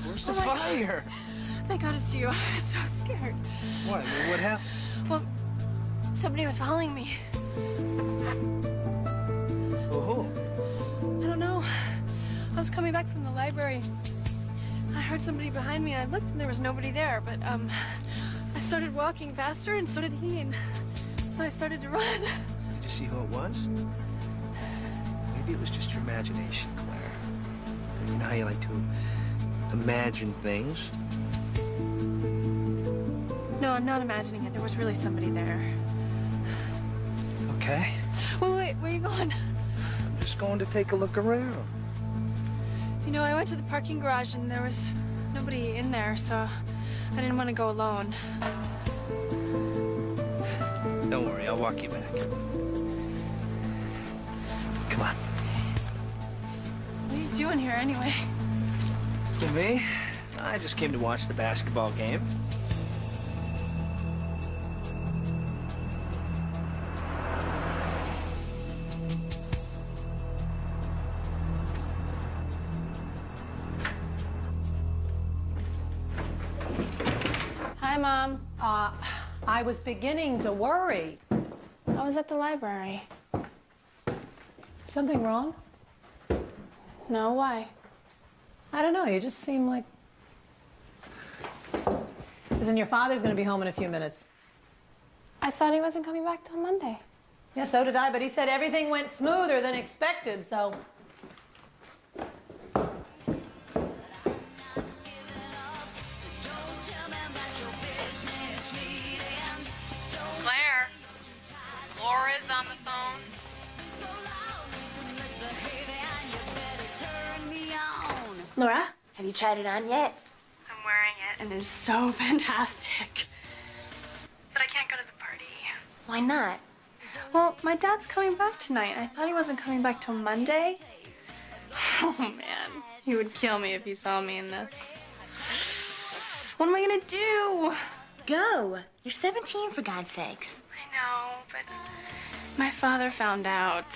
Where's the fire? Thank God it's you. I was so scared. What? What happened? Well, somebody was following me. Who? I don't know. I was coming back from the library. I heard somebody behind me. I looked and there was nobody there, but I started walking faster and so did he, and so I started to run. Did you see who it was? Maybe it was just your imagination, Claire. You know how you like to imagine things? No, I'm not imagining it. There was really somebody there. Okay. Wait, where are you going? I'm just going to take a look around. You know, I went to the parking garage and there was nobody in there, so I didn't want to go alone. Don't worry, I'll walk you back. Come on. What are you doing here anyway? For me, I just came to watch the basketball game. Hi, Mom. I was beginning to worry. I was at the library. Something wrong? No, why? I don't know, you just seem like... Listen, your father's gonna be home in a few minutes. I thought he wasn't coming back till Monday. Yeah, so did I, but he said everything went smoother than expected, so... Claire, Laura's on the phone. Laura? Have you tried it on yet? I'm wearing it, and it's so fantastic. But I can't go to the party. Why not? Well, my dad's coming back tonight. I thought he wasn't coming back till Monday. Oh, man. He would kill me if he saw me in this. What am I gonna do? Go. You're 17, for God's sakes. I know, but my father found out.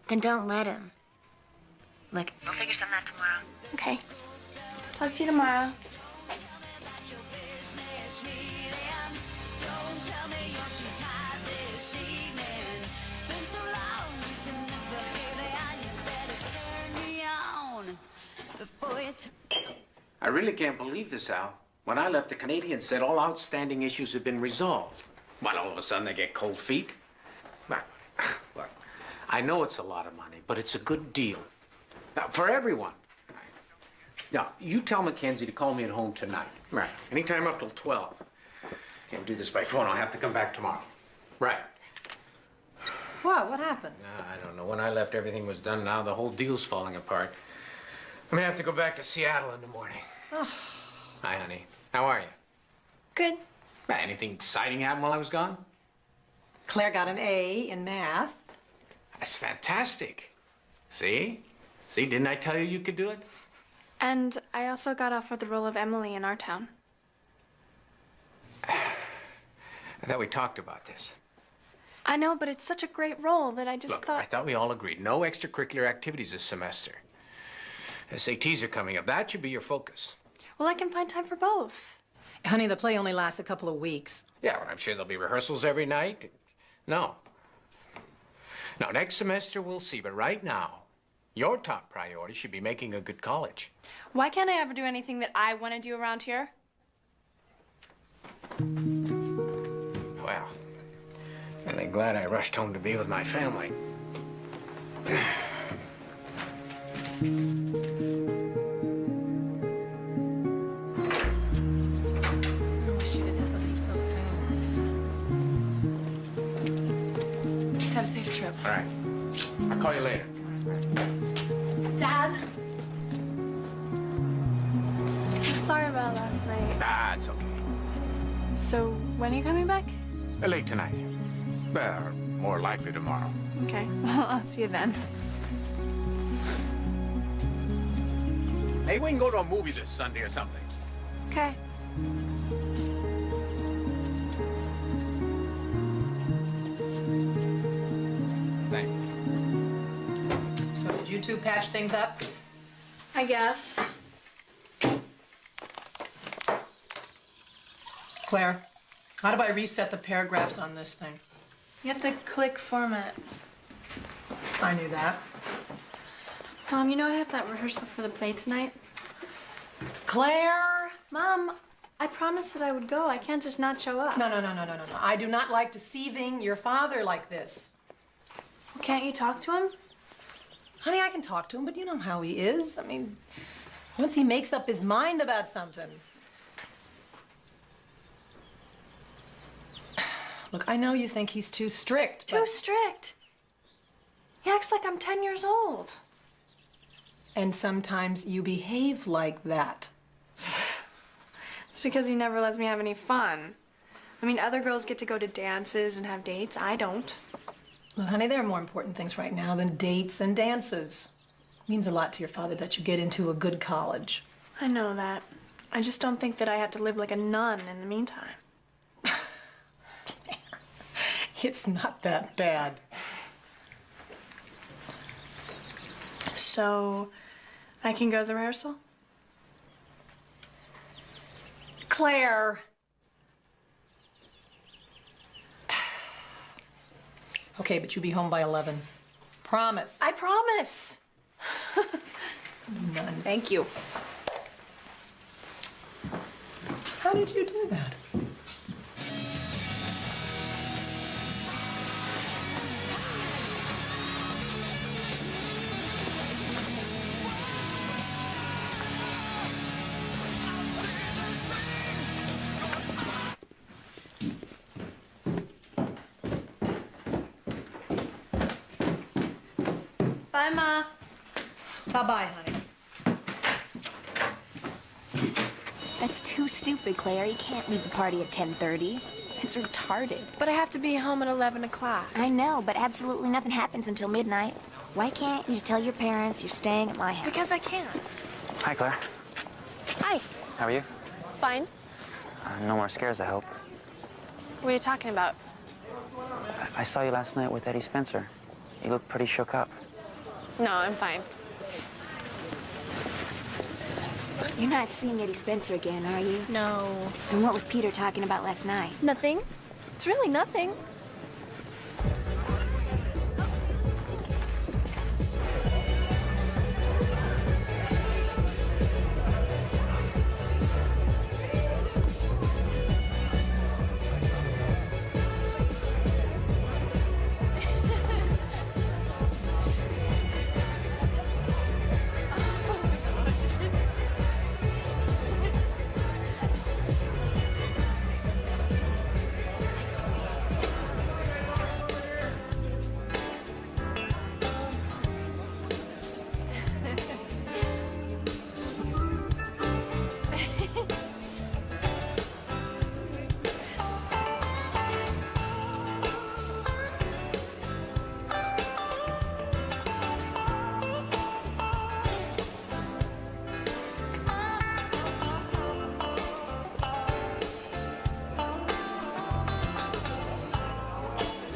Then don't let him. Look, we'll figure something out tomorrow. Okay. Talk to you tomorrow. I really can't believe this, Al. When I left, the Canadians said all outstanding issues had been resolved. Well, all of a sudden they get cold feet. But, look, I know it's a lot of money, but it's a good deal. For everyone. Now, you tell Mackenzie to call me at home tonight. Right. Anytime up till 12. Can't do this by phone. I'll have to come back tomorrow. Right. What? What happened? I don't know. When I left, everything was done. Now the whole deal's falling apart. I may have to go back to Seattle in the morning. Oh. Hi, honey. How are you? Good. Anything exciting happened while I was gone? Claire got an A in math. That's fantastic. See? See, didn't I tell you you could do it? And I also got offered the role of Emily in our town. I thought we talked about this. I know, but it's such a great role that I just Look, thought... I thought we all agreed. No extracurricular activities this semester. SATs are coming up. That should be your focus. Well, I can find time for both. Honey, the play only lasts a couple of weeks. Yeah, but I'm sure there'll be rehearsals every night. No. Now, next semester we'll see, but right now, your top priority should be making a good college. Why can't I ever do anything that I want to do around here? Well, really glad I rushed home to be with my family. Have a safe trip. All right. I'll call you later. Dad? I'm sorry about last night. Ah, it's okay. So, when are you coming back? Late tonight. Well, more likely tomorrow. Okay, well, I'll see you then. Hey, we can go to a movie this Sunday or something. Okay. Thanks. So did you two patch things up? I guess. Claire, how do I reset the paragraphs on this thing? You have to click format. I knew that. Mom, you know I have that rehearsal for the play tonight? Claire! Mom, I promised that I would go. I can't just not show up. No. I do not like deceiving your father like this. Well, can't you talk to him? Honey, I can talk to him, but you know how he is. I mean, once he makes up his mind about something. Look, I know you think he's too strict, Too strict. He acts like I'm 10 years old. And sometimes you behave like that. It's because he never lets me have any fun. I mean, other girls get to go to dances and have dates. I don't. Look, honey, there are more important things right now than dates and dances. It means a lot to your father that you get into a good college. I know that. I just don't think that I have to live like a nun in the meantime. It's not that bad. So, I can go to the rehearsal? Claire! Okay, but you be home by 11. Promise. I promise. None. Thank you. How did you do that? Bye, Ma. Bye-bye, honey. That's too stupid, Claire. You can't leave the party at 10:30. It's retarded. But I have to be home at 11 o'clock. I know, but absolutely nothing happens until midnight. Why can't you just tell your parents you're staying at my house? Because I can't. Hi, Claire. Hi. How are you? Fine. No more scares, I hope. What are you talking about? I saw you last night with Eddie Spencer. You look pretty shook up. No, I'm fine. You're not seeing Eddie Spencer again, are you? No. Then what was Peter talking about last night? Nothing. It's really nothing.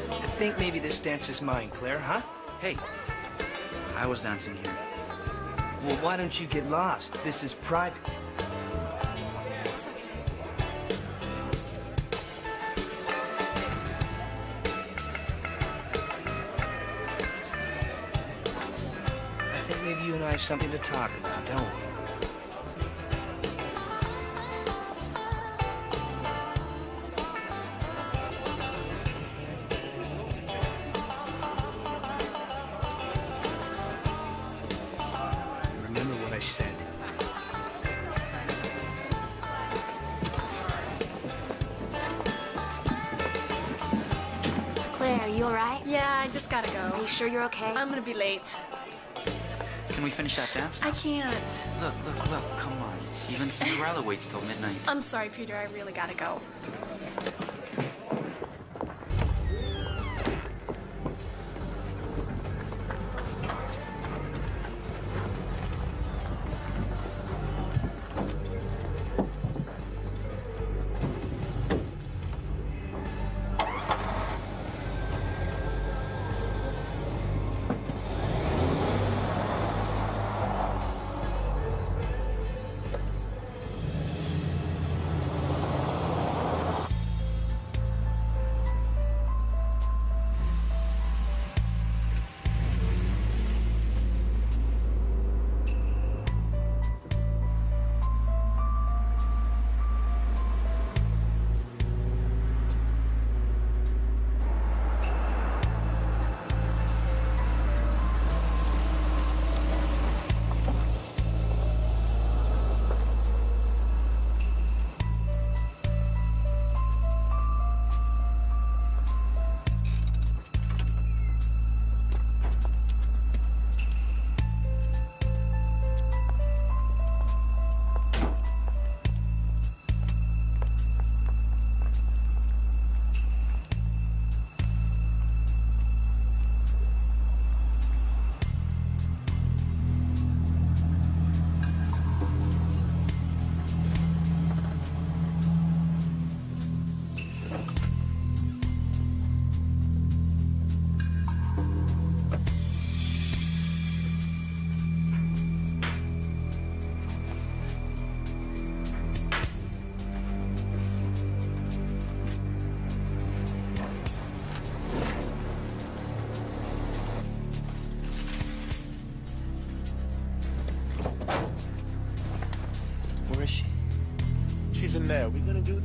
I think maybe this dance is mine, Claire, huh? Hey, I was dancing here. Well, why don't you get lost? This is private. It's okay. I think maybe you and I have something to talk about, don't we? Remember what I said. Claire, are you all right? Yeah, I just gotta Are go. you sure you're okay? I'm gonna be late. Can we finish that dance now? I can't. Look, come on. Even Cinderella waits till midnight. I'm sorry, Peter. I really gotta go.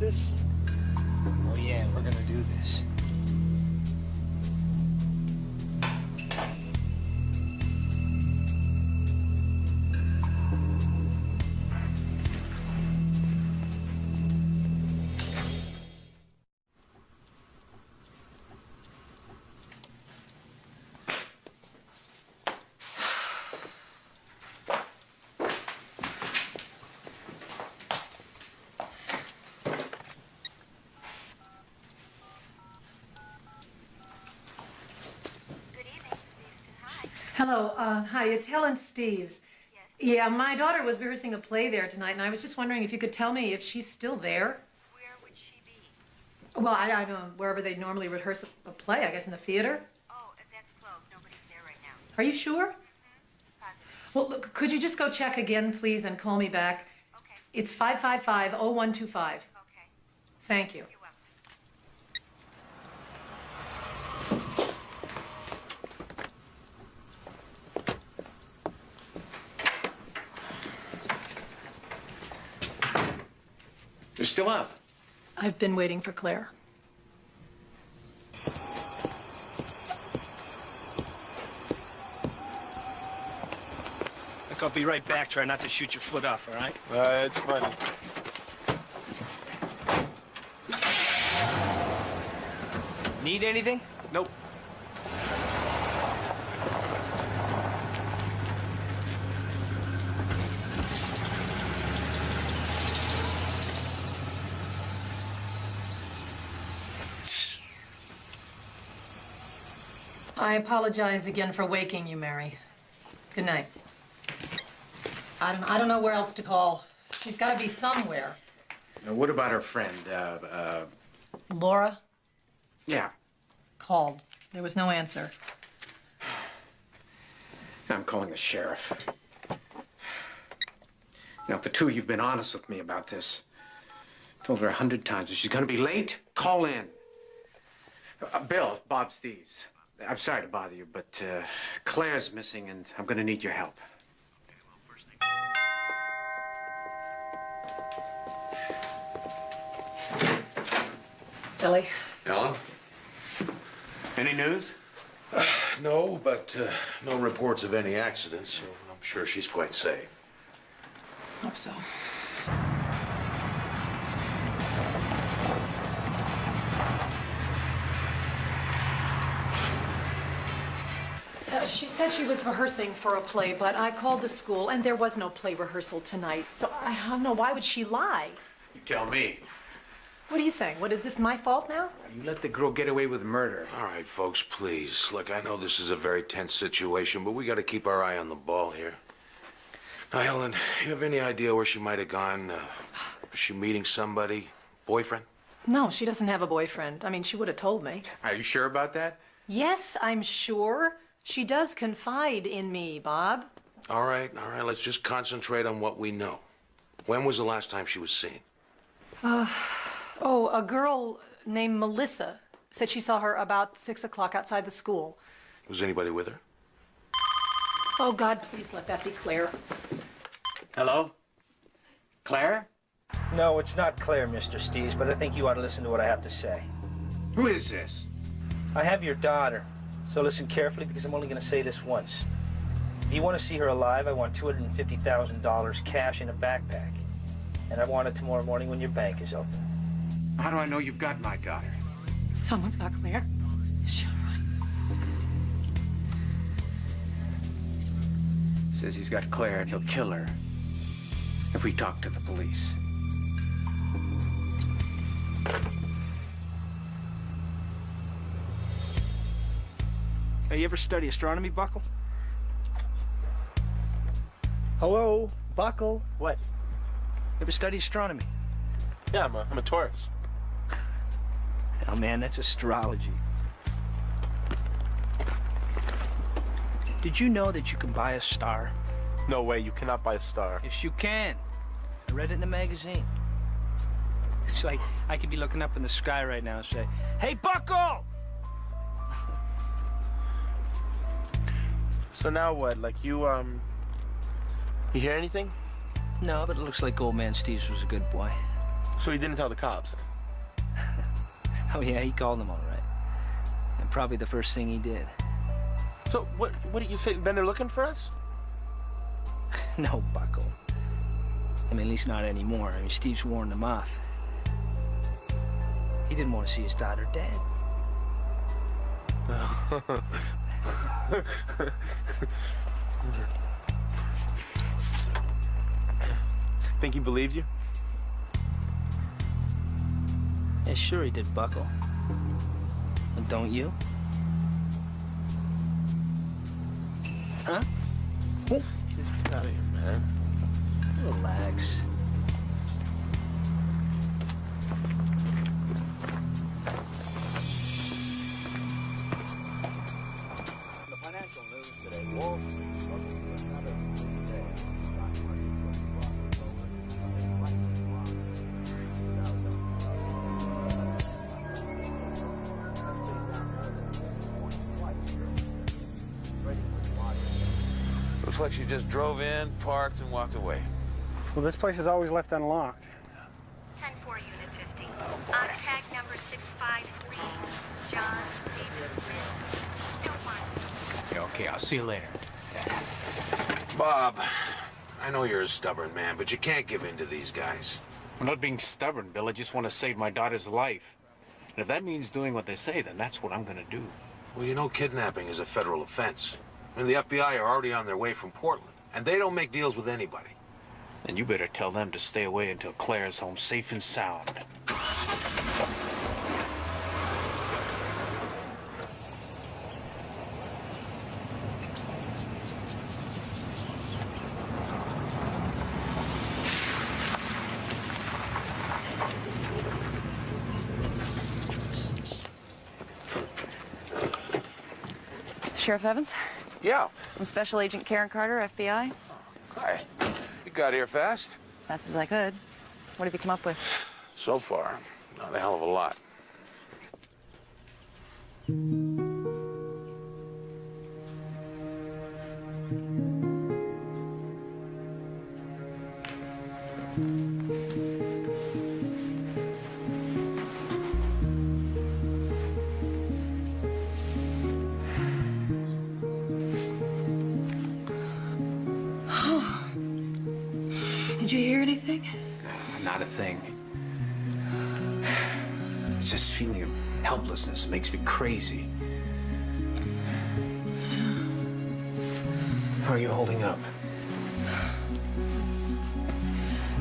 this? Oh yeah, we're gonna do this. Hello, hi, it's Helen Steves. Yes. Yeah, my daughter was rehearsing a play there tonight, and I was just wondering if you could tell me if she's still there. Where would she be? Well, I don't know, wherever they normally rehearse a play, I guess in the theater. Oh, that's closed. Nobody's there right now. Are you sure? Mm-hmm. Positive. Well, look, could you just go check again, please, and call me back? Okay. It's 555-0125. Okay. Thank you. You're welcome. You're still up. I've been waiting for Claire. Look, I'll be right back. Try not to shoot your foot off, all right? It's funny. Need anything? Nope. I apologize again for waking you, Mary. Good night. I don't know where else to call. She's got to be somewhere. Now, what about her friend, Laura Yeah. called. There was no answer. I'm calling the sheriff. Now, if the two of you've been honest with me about this, I told her 100 times, if she's gonna be late, call in. Bill, Bob Steves. I'm sorry to bother you, but Claire's missing, and I'm gonna need your help. Billy? Ellen? Any news? No, but no reports of any accidents, so I'm sure she's quite safe. Hope so. She said she was rehearsing for a play, but I called the school, and there was no play rehearsal tonight. So I don't know, why would she lie? You tell me. What are you saying? What, is this my fault now? You let the girl get away with murder. All right, folks, please. Look, I know this is a very tense situation, but we got to keep our eye on the ball here. Now, Helen, you have any idea where she might have gone? Was she meeting somebody? Boyfriend? No, she doesn't have a boyfriend. I mean, she would have told me. Are you sure about that? Yes, I'm sure. She does confide in me, Bob. All right, let's just concentrate on what we know. When was the last time she was seen? Oh, a girl named Melissa said she saw her about 6 o'clock outside the school. Was anybody with her? Oh, God, please let that be Claire. Hello? Claire? No, it's not Claire, Mr. Steves, but I think you ought to listen to what I have to say. Who is this? I have your daughter, so listen carefully because I'm only going to say this once. If you want to see her alive, I want $250,000 cash in a backpack. And I want it tomorrow morning when your bank is open. How do I know you've got my daughter? Someone's got Claire. Is she all right? Says he's got Claire and he'll kill her if we talk to the police. Hey, you ever study astronomy, Buckle? Hello, Buckle? What? You ever study astronomy? Yeah, I'm a Taurus. Oh, man, that's astrology. Did you know that you can buy a star? No way, you cannot buy a star. Yes, you can. I read it in a magazine. It's like I could be looking up in the sky right now and say, "Hey, Buckle!" So now what? Like you hear anything? No, but it looks like old man Steves was a good boy. So he didn't tell the cops? Oh, yeah, he called them all right. And probably the first thing he did. So what did you say? Then they're looking for us? No, Bucko. I mean, at least not anymore. I mean, Steve's warned them off. He didn't want to see his daughter dead. Think he believed you? Yeah, sure he did, Bucko. And don't you? Huh? Just get out of here, man. Relax. The financial news today, Wall Street looking to another boom day. Stock market looking longer lower. Prices Looks like she just drove in, parked, and walked away. Well, this place is always left unlocked. 10-4, Unit 50. On tag number 653, John David Smith. Don't want to. Yeah, okay, I'll see you later. Bob, I know you're a stubborn man, but you can't give in to these guys. I'm not being stubborn, Bill. I just want to save my daughter's life. And if that means doing what they say, then that's what I'm gonna do. Well, you know kidnapping is a federal offense. I mean, the FBI are already on their way from Portland, and they don't make deals with anybody. And you better tell them to stay away until Claire's home safe and sound. Sheriff Evans? Yeah. I'm Special Agent Karen Carter, FBI. Hi. You got here fast? As fast as I could. What have you come up with? So far, not a hell of a lot. Did you hear anything? Not a thing. It's this feeling of helplessness makes me crazy. How are you holding up?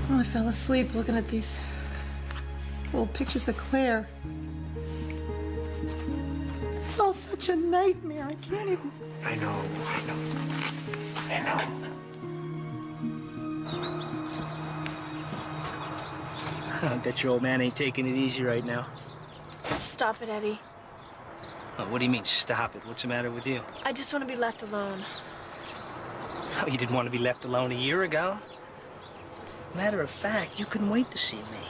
Well, I fell asleep looking at these old pictures of Claire. It's all such a nightmare. I can't even... I know. I bet your old man ain't taking it easy right now. Stop it, Eddie. Oh, what do you mean, stop it? What's the matter with you? I just want to be left alone. Oh, you didn't want to be left alone a year ago? Matter of fact, you couldn't wait to see me.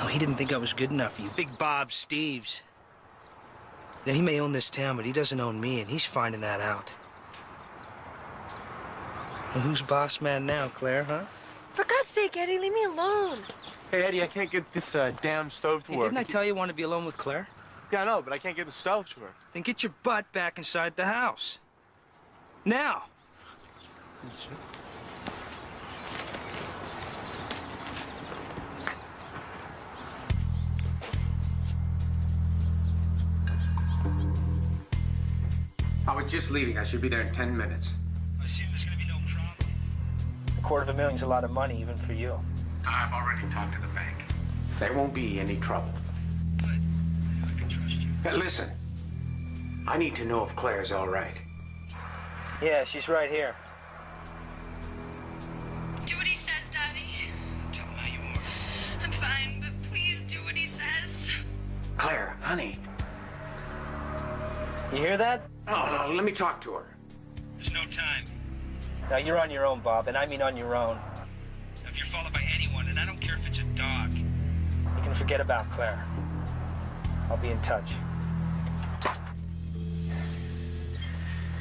Oh, he didn't think I was good enough for you. Big Bob Steves. Now, he may own this town, but he doesn't own me, and he's finding that out. Well, who's boss man now, Claire, huh? For God's sake, Eddie, leave me alone. Hey, Eddie, I can't get this damn stove to Hey, work. didn't I tell you I want to be alone with Claire? Yeah, I know, but I can't get the stove to work. Then get your butt back inside the house. Now. I was just leaving. I should be there in 10 minutes. I assume there's going to be no problem. $250,000's a lot of money, even for you. I've already talked to the bank. There won't be any trouble. Good. I can trust you. Now, listen. I need to know if Claire's all right. Yeah, she's right here. Do what he says, Daddy. Tell him how you are. I'm fine, but please do what he says. Claire, honey. You hear that? Oh, no, let me talk to her. There's no time. Now, you're on your own, Bob, and I mean on your own. If you're followed by anyone, and I don't care if it's a dog, you can forget about Claire. I'll be in touch.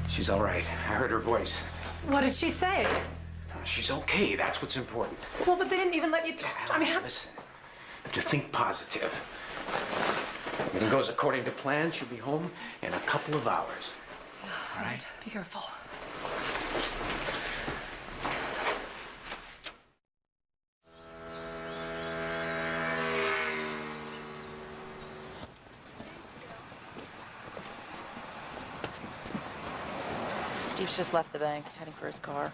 She's all right. I heard her voice. What did she say? She's okay. That's what's important. Well, but they didn't even let you talk. I mean, Listen, you have to think positive. If it goes according to plan, she'll be home in a couple of hours. All right? Be careful. Steve's just left the bank, heading for his car.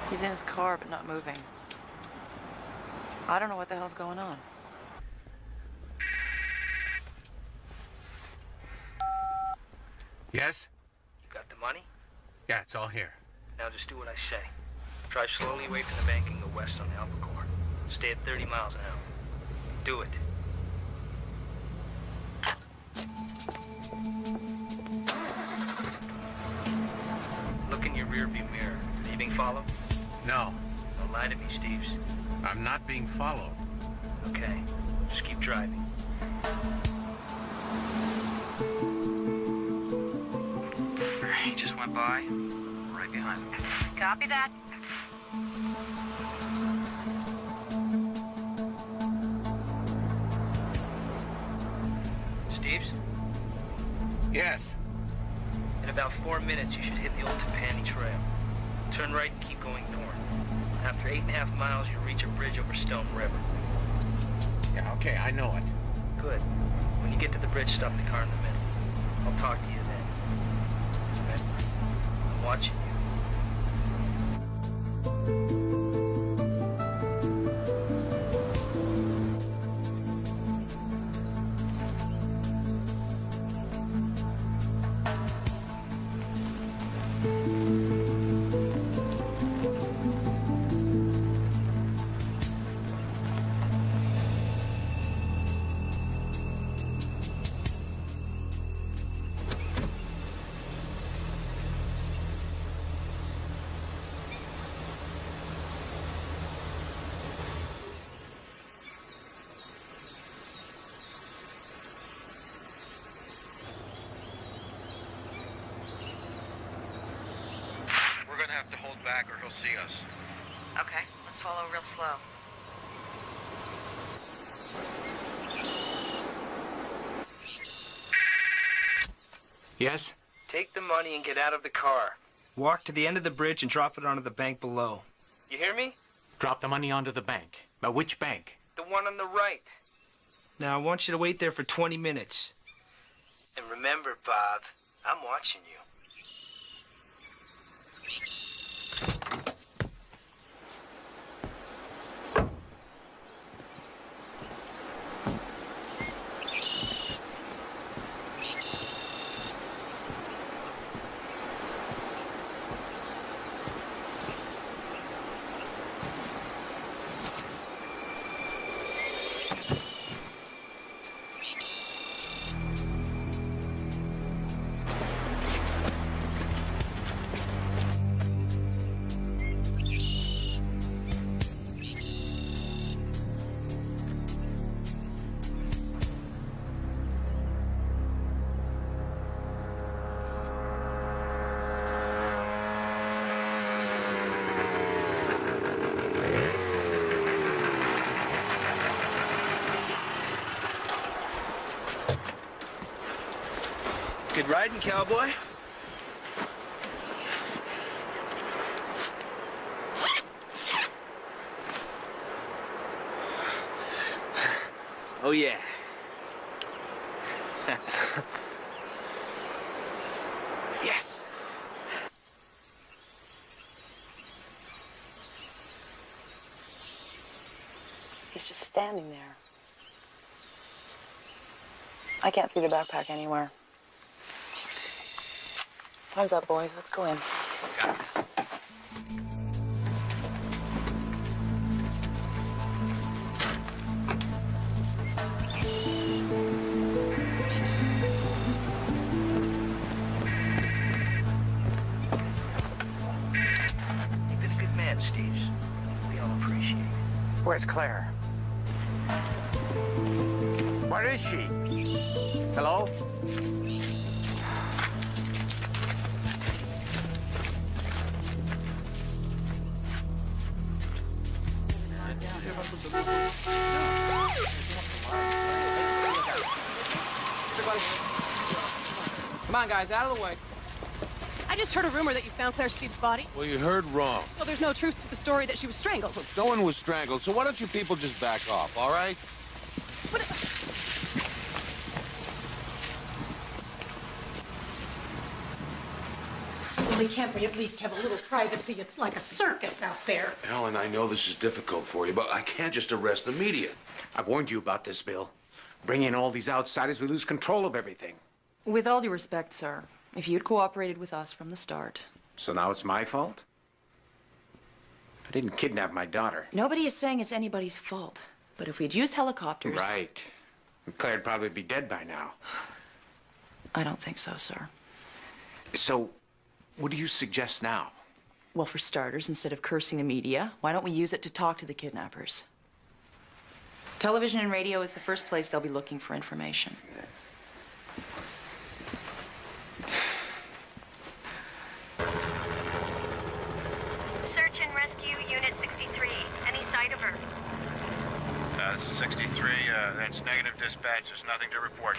He's in his car, but not moving. I don't know what the hell's going on. Yes? You got the money? Yeah, it's all here. Now just do what I say. Drive slowly away from the bank and go west on Albacore. Stay at 30 miles an hour. Do it. Look in your rearview mirror. Are you being followed? No, Don't lie to me, Steves. I'm not being followed. Okay. Just keep driving. He just went by, right behind me. Copy that. Steves? Yes. In about 4 minutes, you should hit the old Tapani Trail. Turn right and keep going north. After 8.5 miles, you'll reach a bridge over Stone River. Yeah, okay, I know it. Good. When you get to the bridge, stop the car in the middle. I'll talk to you then. Remember, I'm watching you. We're gonna have to hold back or he'll see us. Okay, let's follow real slow. Yes? Take the money and get out of the car. Walk to the end of the bridge and drop it onto the bank below. You hear me? Drop the money onto the bank. But which bank? The one on the right. Now, I want you to wait there for 20 minutes. And remember, Bob, I'm watching you. Good riding, cowboy. Oh, yeah. Yes. He's just standing there. I can't see the backpack anywhere. Time's up, boys. Let's go in. Where's Claire? Where is she? Hello? Come on, guys, out of the way. I just heard a rumor that you found Claire Steve's body. Well, you heard wrong. So there's no truth to the story that she was strangled. Look, no one was strangled, so why don't you people just back off, all right? Really, can't we at least have a little privacy? It's like a circus out there. Ellen, I know this is difficult for you, but I can't just arrest the media. I warned you about this, Bill. Bring in all these outsiders, we lose control of everything. With all due respect, sir, if you'd cooperated with us from the start. So now it's my fault? I didn't kidnap my daughter. Nobody is saying it's anybody's fault. But if we'd used helicopters... Right. Claire'd probably be dead by now. I don't think so, sir. So, what do you suggest now? Well, for starters, instead of cursing the media, why don't we use it to talk to the kidnappers? Television and radio is the first place they'll be looking for information. Search and rescue Unit 63. Any sight of her? This is 63. That's negative dispatch. There's nothing to report.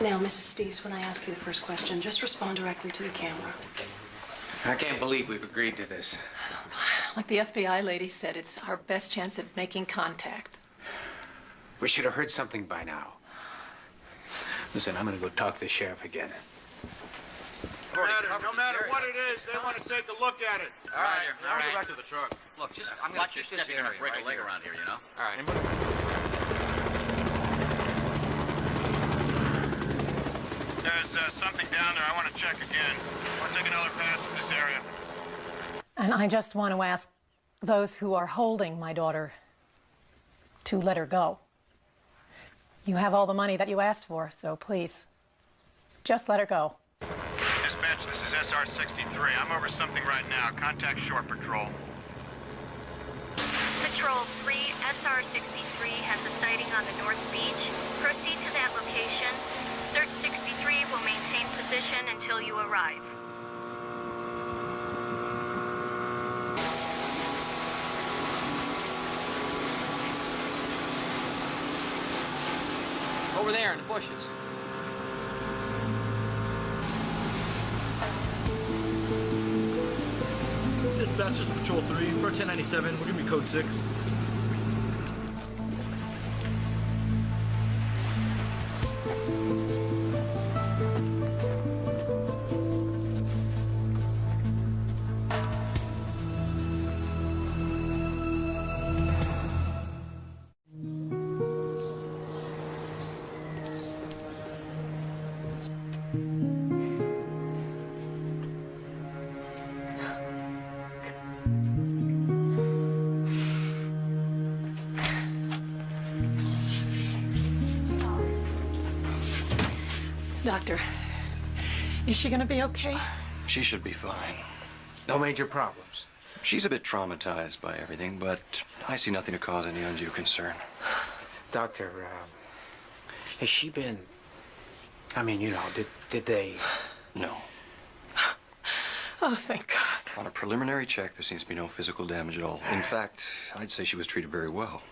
Now, Mrs. Steves, when I ask you the first question, just respond directly to the camera. I can't believe we've agreed to this. Like the FBI lady said, it's our best chance at making contact. We should have heard something by now. Listen, I'm gonna go talk to the sheriff again. No matter what it is, they want to take a look at it. All right, now we go back to the truck. Look, just I'm gonna keep this area. Break a leg around here, you know? All right. There's something down there. I want to check again. I want to take another pass at this area. And I just want to ask those who are holding my daughter to let her go. You have all the money that you asked for, so please, just let her go. Dispatch, this is SR-63. I'm over something right now. Contact Shore Patrol. Patrol 3, SR-63 has a sighting on the North Beach. Proceed to that location. Search 63 will maintain position until you arrive. Over there in the bushes. Dispatch, this is Patrol 3 for 1097. We're gonna be code 6. Doctor, is she gonna be okay? She should be fine. No major problems. She's a bit traumatized by everything, but I see nothing to cause any undue concern. Doctor, has she been... I mean, you know, did they... No. Oh, thank God. On a preliminary check, there seems to be no physical damage at all. In fact, I'd say she was treated very well.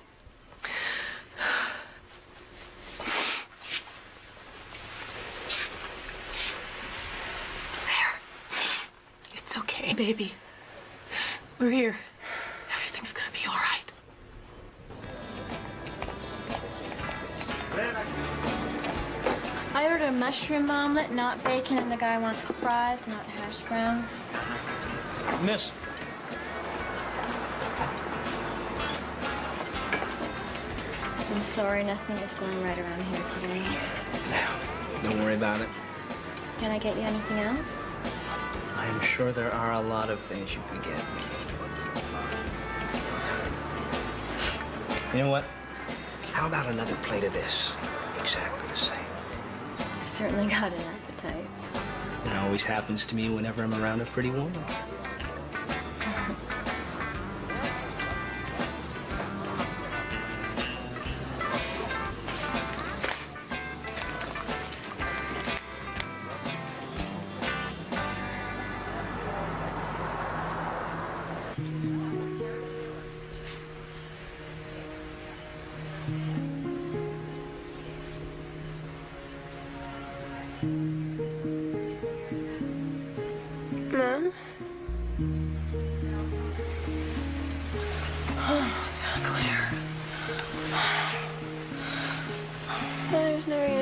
It's okay, baby. We're here. Everything's gonna be all right. I ordered a mushroom omelet, not bacon, and the guy wants fries, not hash browns. Miss. I'm sorry, nothing is going right around here today. Don't worry about it. Can I get you anything else? I'm sure there are a lot of things you can get me. You know what? How about another plate of this? Exactly the same. Certainly got an appetite. It always happens to me whenever I'm around a pretty woman.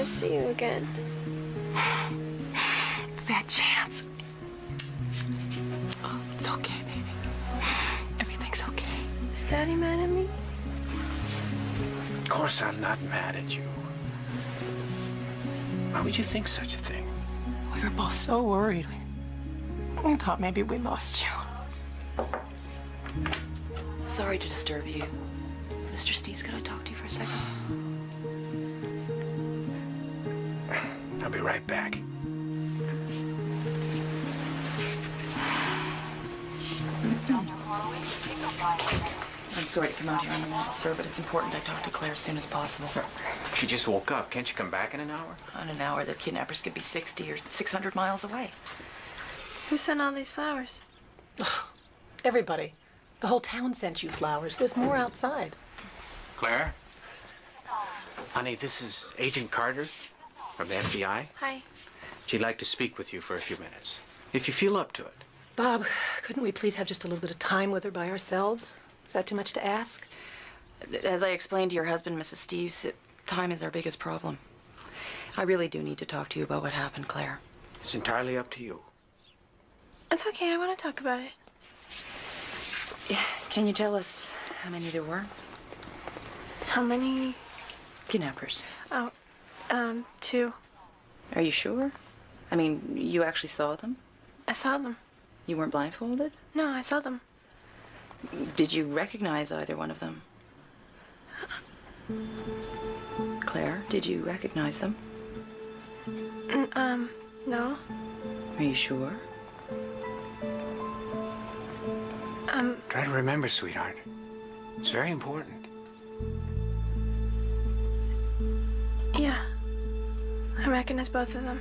see you again. Fat chance. Oh, it's okay, baby. Everything's okay. Is Daddy mad at me? Of course I'm not mad at you. Why would you think such a thing? We were both so worried. We thought maybe we lost you. Sorry to disturb you. Mr. Steves, could I talk to you for a second? I'll be right back. I'm sorry to come out here on the minute, sir, but it's important I talk to Claire as soon as possible. She just woke up. Can't you come back in an hour? In an hour, the kidnappers could be 60 or 600 miles away. Who sent all these flowers? Everybody. The whole town sent you flowers. There's more outside. Claire? Honey, this is Agent Carter from the FBI. Hi. She'd like to speak with you for a few minutes, if you feel up to it. Bob, couldn't we please have just a little bit of time with her by ourselves? Is that too much to ask? As I explained to your husband, Mrs. Steves, time is our biggest problem. I really do need to talk to you about what happened, Claire. It's entirely up to you. It's okay, I want to talk about it. Can you tell us how many there were? How many? Kidnappers. Oh, 2. Are you sure? I mean, you actually saw them? I saw them. You weren't blindfolded? No, I saw them. Did you recognize either one of them? Claire, did you recognize them? No. Are you sure? Try to remember, sweetheart. It's very important. Yeah. I recognize both of them.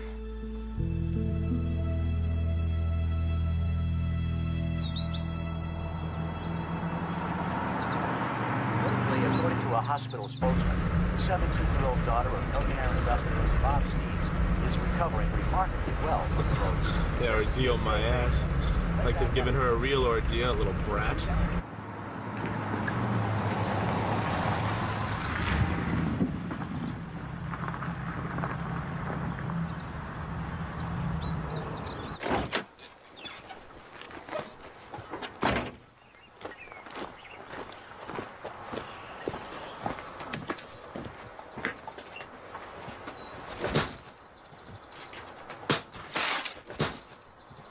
According to a hospital spokesman, the 17-year-old daughter of millionaire industrialist Bob Steves is recovering remarkably well from the roads. Yeah, ordeal my ass. Like they've given her a real ordeal, little brat.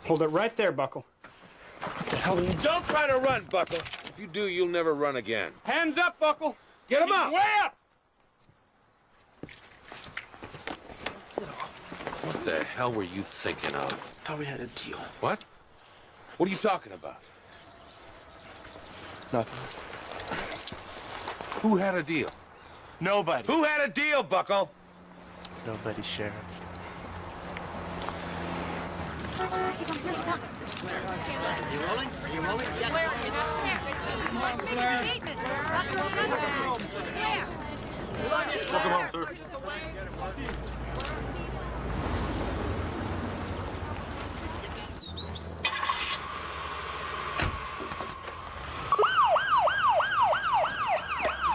Hold it right there, Buckle. What the hell? Don't try to run, Buckle. If you do, you'll never run again. Hands up, Buckle! Get him up! Way up! What the hell were you thinking of? Thought we had a deal. What? What are you talking about? Nothing. Who had a deal? Nobody. Who had a deal, Buckle? Nobody, Sheriff. Are you rolling? Are you rolling? Welcome home, sir.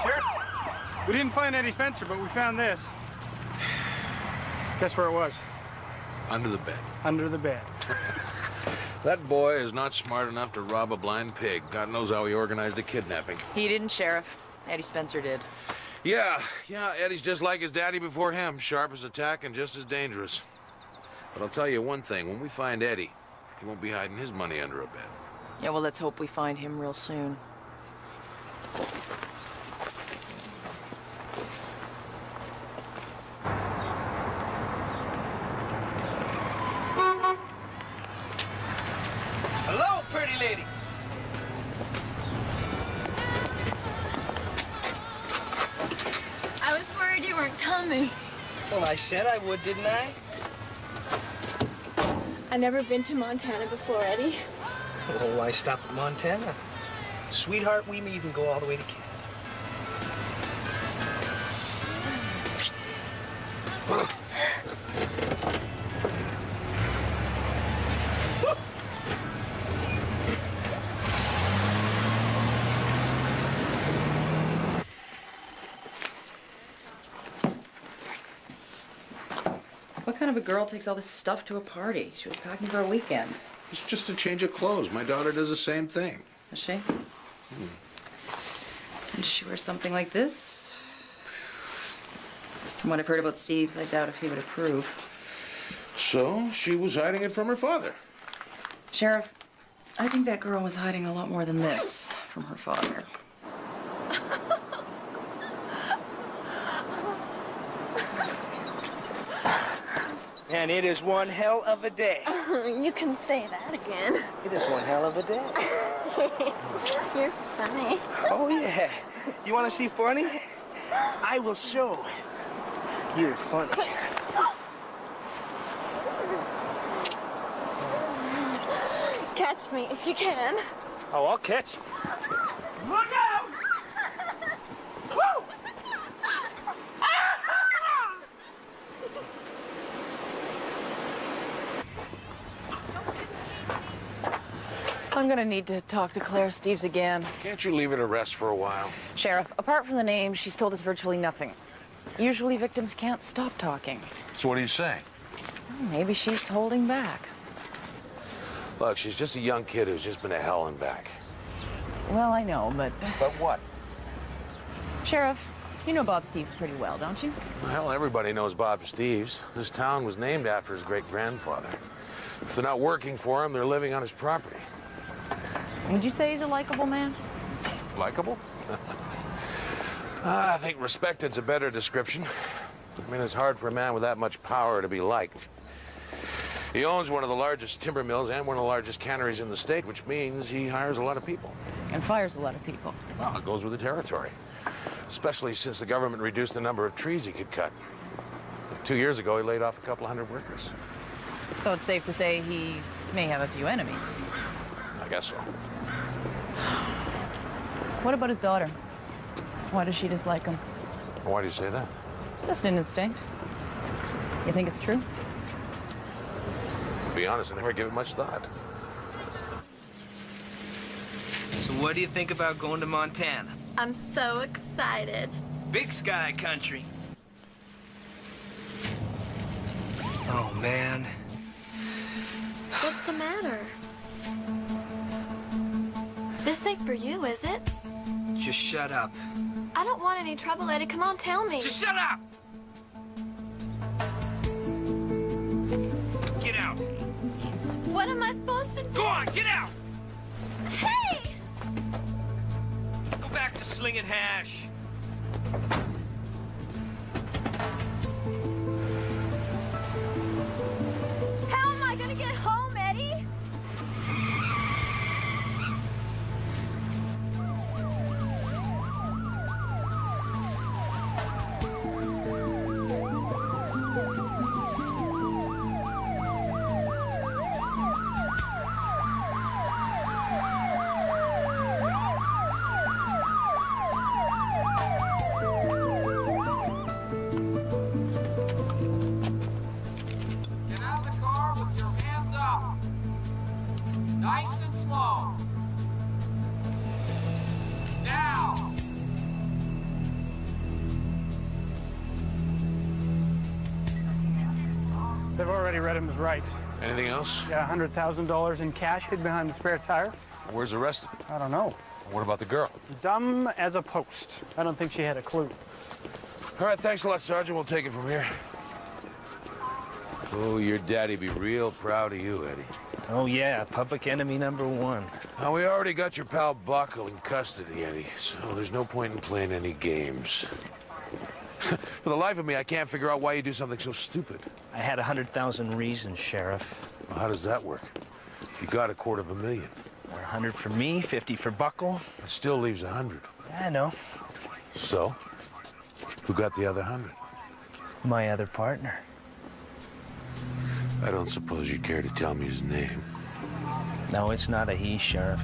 Sheriff, we didn't find Eddie Spencer, but we found this. Guess where it was? Under the bed. Under the bed. That boy is not smart enough to rob a blind pig. God knows how he organized a kidnapping. He didn't, Sheriff. Eddie Spencer did. Yeah, Eddie's just like his daddy before him. Sharp as a tack and just as dangerous. But I'll tell you one thing. When we find Eddie, he won't be hiding his money under a bed. Yeah, well, let's hope we find him real soon. Hello, pretty lady. I was worried you weren't coming. Well, I said I would, didn't I? I've never been to Montana before, Eddie. Oh, why stop at Montana? Sweetheart, we may even go all the way to Canada. What kind of a girl takes all this stuff to a party? She was packing for a weekend. It's just a change of clothes. My daughter does the same thing. Does she? Does she wear something like this? From what I've heard about Steve's, I doubt if he would approve. So she was hiding it from her father. Sheriff, I think that girl was hiding a lot more than this from her father. And it is one hell of a day. You can say that again. It is one hell of a day. You're funny. Oh, yeah. You want to see funny? I will show. You're funny. Catch me if you can. Oh, I'll catch you. Look out! Woo! I'm gonna need to talk to Claire Steves again. Can't you leave it to rest for a while? Sheriff, apart from the name, she's told us virtually nothing. Usually victims can't stop talking. So what do you say? Maybe she's holding back. Look, she's just a young kid who's just been to hell and back. Well, I know, but... But what? Sheriff, you know Bob Steves pretty well, don't you? Well, everybody knows Bob Steves. This town was named after his great-grandfather. If they're not working for him, they're living on his property. Would you say he's a likable man? Likeable? I think respected's a better description. I mean, it's hard for a man with that much power to be liked. He owns one of the largest timber mills and one of the largest canneries in the state, which means he hires a lot of people. And fires a lot of people. Well, it goes with the territory. Especially since the government reduced the number of trees he could cut. 2 years ago, he laid off a couple hundred workers. So it's safe to say he may have a few enemies. I guess so. What about his daughter? Why does she dislike him? Why do you say that? Just an instinct. You think it's true? To be honest, I never give it much thought. So what do you think about going to Montana? I'm so excited. Big sky country. Oh, man. What's the matter? This ain't for you, is it? Just shut up. I don't want any trouble, Eddie. Come on, tell me. Just shut up! Get out. What am I supposed to do? Go on, get out! Hey! Go back to slinging hash. How am I gonna get home, Eddie? Get out of the car with your hands up. Nice and slow. Now. They've already read him as rights. Anything else? Yeah, $100,000 in cash hid behind the spare tire. Where's the rest of it? I don't know. What about the girl? Dumb as a post. I don't think she had a clue. All right, thanks a lot, Sergeant. We'll take it from here. Oh, your daddy be real proud of you, Eddie. Oh, yeah, public enemy #1. Now, we already got your pal Buckle in custody, Eddie, so there's no point in playing any games. For the life of me, I can't figure out why you do something so stupid. I had 100,000 reasons, Sheriff. Well, how does that work? You got $250,000. 100 for me, 50 for Buckle. It still leaves 100. I know. So? Who got the other 100? My other partner. I don't suppose you care to tell me his name. No, it's not a he, Sheriff.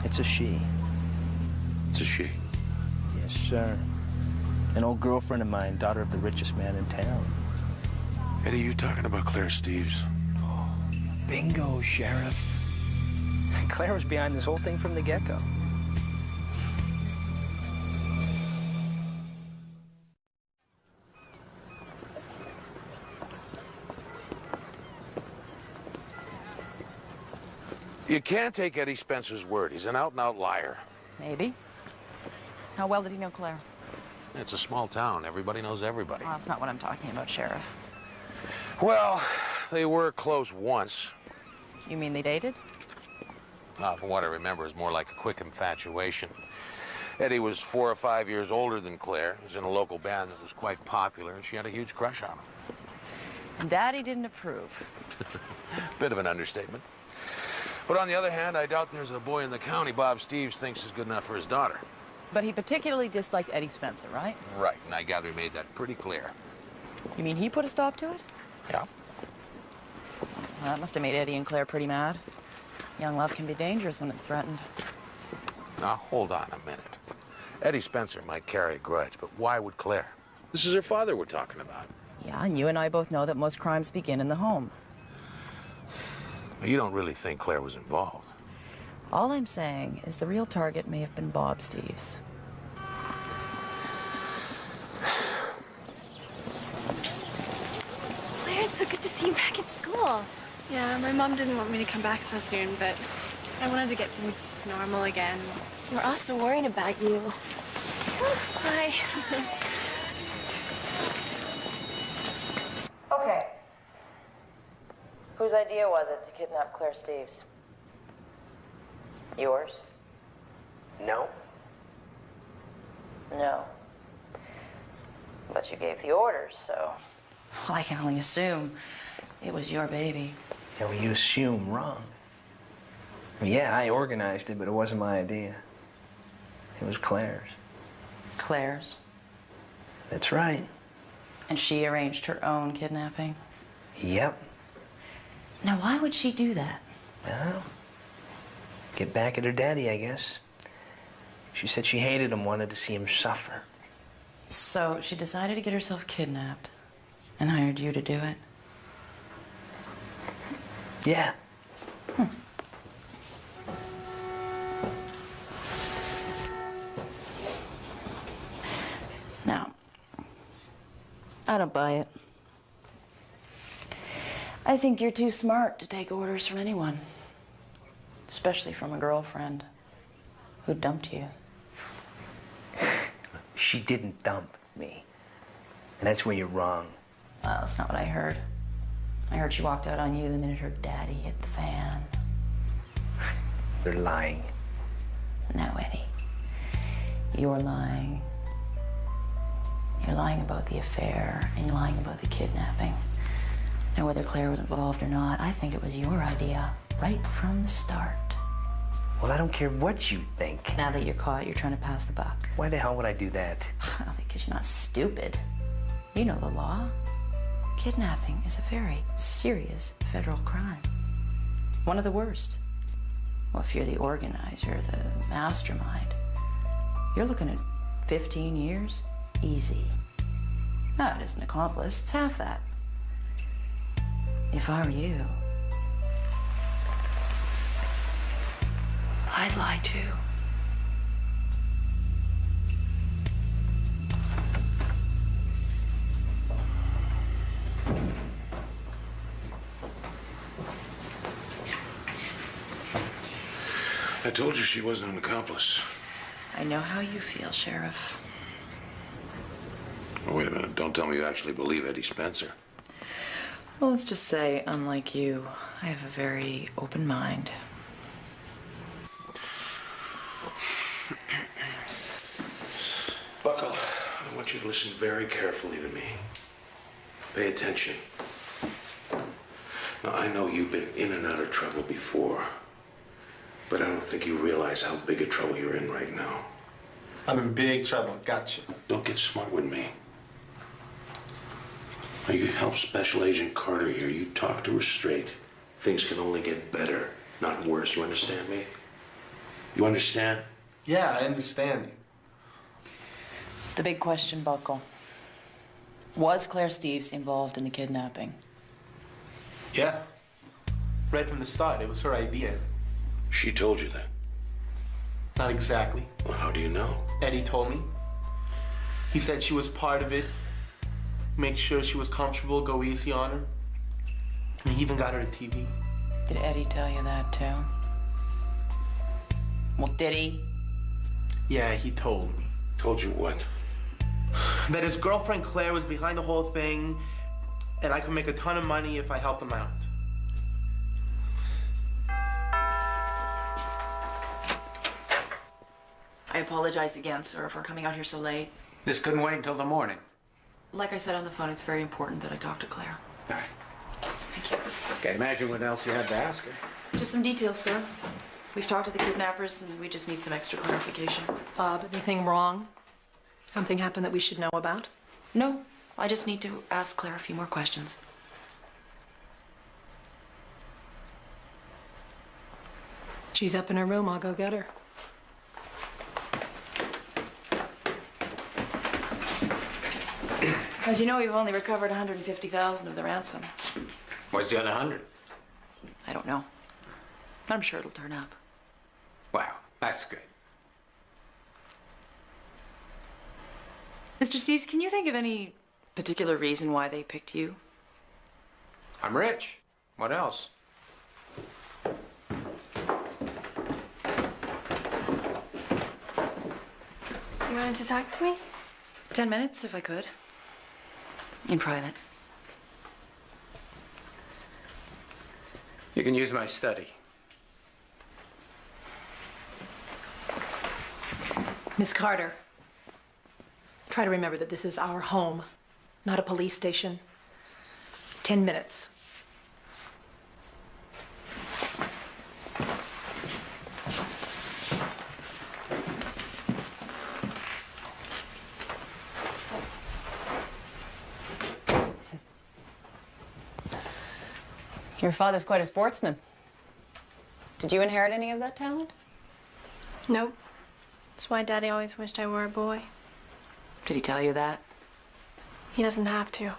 It's a she. It's a she? Yes, sir. An old girlfriend of mine, daughter of the richest man in town. Eddie, you talking about Claire Steves? Bingo, Sheriff. Claire was behind this whole thing from the get-go. You can't take Eddie Spencer's word. He's an out-and-out liar. Maybe. How well did he know Claire? It's a small town. Everybody knows everybody. Well, that's not what I'm talking about, Sheriff. Well, they were close once. You mean they dated? From what I remember, it was more like a quick infatuation. Eddie was 4 or 5 years older than Claire. He was in a local band that was quite popular, and she had a huge crush on him. And Daddy didn't approve. Bit of an understatement. But on the other hand, I doubt there's a boy in the county Bob Steves thinks is good enough for his daughter. But he particularly disliked Eddie Spencer, right? Right, and I gather he made that pretty clear. You mean he put a stop to it? Yeah. Well, that must have made Eddie and Claire pretty mad. Young love can be dangerous when it's threatened. Now, hold on a minute. Eddie Spencer might carry a grudge, but why would Claire? This is her father we're talking about. Yeah, and you and I both know that most crimes begin in the home. You don't really think Claire was involved? All I'm saying is the real target may have been Bob Steves. Claire, it's so good to see you back at school. Yeah, my mom didn't want me to come back so soon, but I wanted to get things normal again. We're also worried about you. Hi. Okay. Whose idea was it to kidnap Claire Steves? Yours? No. No. But you gave the orders, so... Well, I can only assume it was your baby. Yeah, well, you assume wrong. Yeah, I organized it, but it wasn't my idea. It was Claire's. Claire's? That's right. And she arranged her own kidnapping? Yep. Now, why would she do that? Well, get back at her daddy, I guess. She said she hated him, wanted to see him suffer. So she decided to get herself kidnapped and hired you to do it? Yeah. Now, I don't buy it. I think you're too smart to take orders from anyone, especially from a girlfriend who dumped you. She didn't dump me. And that's where you're wrong. Well, that's not what I heard. I heard she walked out on you the minute her daddy hit the fan. You're lying. No, Eddie. You're lying. You're lying about the affair, and you're lying about the kidnapping. Now, whether Claire was involved or not, I think it was your idea right from the start. Well, I don't care what you think. Now that you're caught, you're trying to pass the buck. Why the hell would I do that? Because you're not stupid. You know the law. Kidnapping is a very serious federal crime. One of the worst. Well, if you're the organizer, the mastermind, you're looking at 15 years, easy. No, it isn't accomplice, it's half that. If I were you, I'd lie too. I told you she wasn't an accomplice. I know how you feel, Sheriff. Oh, wait a minute. Don't tell me you actually believe Eddie Spencer. Well, let's just say, unlike you, I have a very open mind. Buckle, I want you to listen very carefully to me. Pay attention. Now, I know you've been in and out of trouble before, but I don't think you realize how big a trouble you're in right now. I'm in big trouble. Gotcha. Don't get smart with me. Now, you help Special Agent Carter here. You talk to her straight. Things can only get better, not worse. You understand me? You understand? Yeah, I understand. The big question, Buckle. Was Claire Steves involved in the kidnapping? Yeah. Right from the start, it was her idea. She told you that? Not exactly. Well, how do you know? Eddie told me. He said she was part of it. Make sure she was comfortable, go easy on her. And he even got her a TV. Did Eddie tell you that, too? Well, did he? Yeah, he told me. Told you what? That his girlfriend Claire was behind the whole thing, and I could make a ton of money if I helped him out. I apologize again, sir, for coming out here so late. This couldn't wait until the morning. Like I said on the phone, it's very important that I talk to Claire. All right. Thank you. Can't imagine what else you had to ask her. Just some details, sir. We've talked to the kidnappers, and we just need some extra clarification. Bob, anything wrong? Something happened that we should know about? No, I just need to ask Claire a few more questions. She's up in her room. I'll go get her. As you know, we've only recovered $150,000 of the ransom. Where's the other 100? I don't know. I'm sure it'll turn up. Wow, that's good. Mr. Steves, can you think of any particular reason why they picked you? I'm rich. What else? You wanted to talk to me? 10 minutes, if I could. In private. You can use my study. Miss Carter, try to remember that this is our home, not a police station. 10 minutes. Your father's quite a sportsman. Did you inherit any of that talent? Nope. That's why Daddy always wished I were a boy. Did he tell you that? He doesn't have to.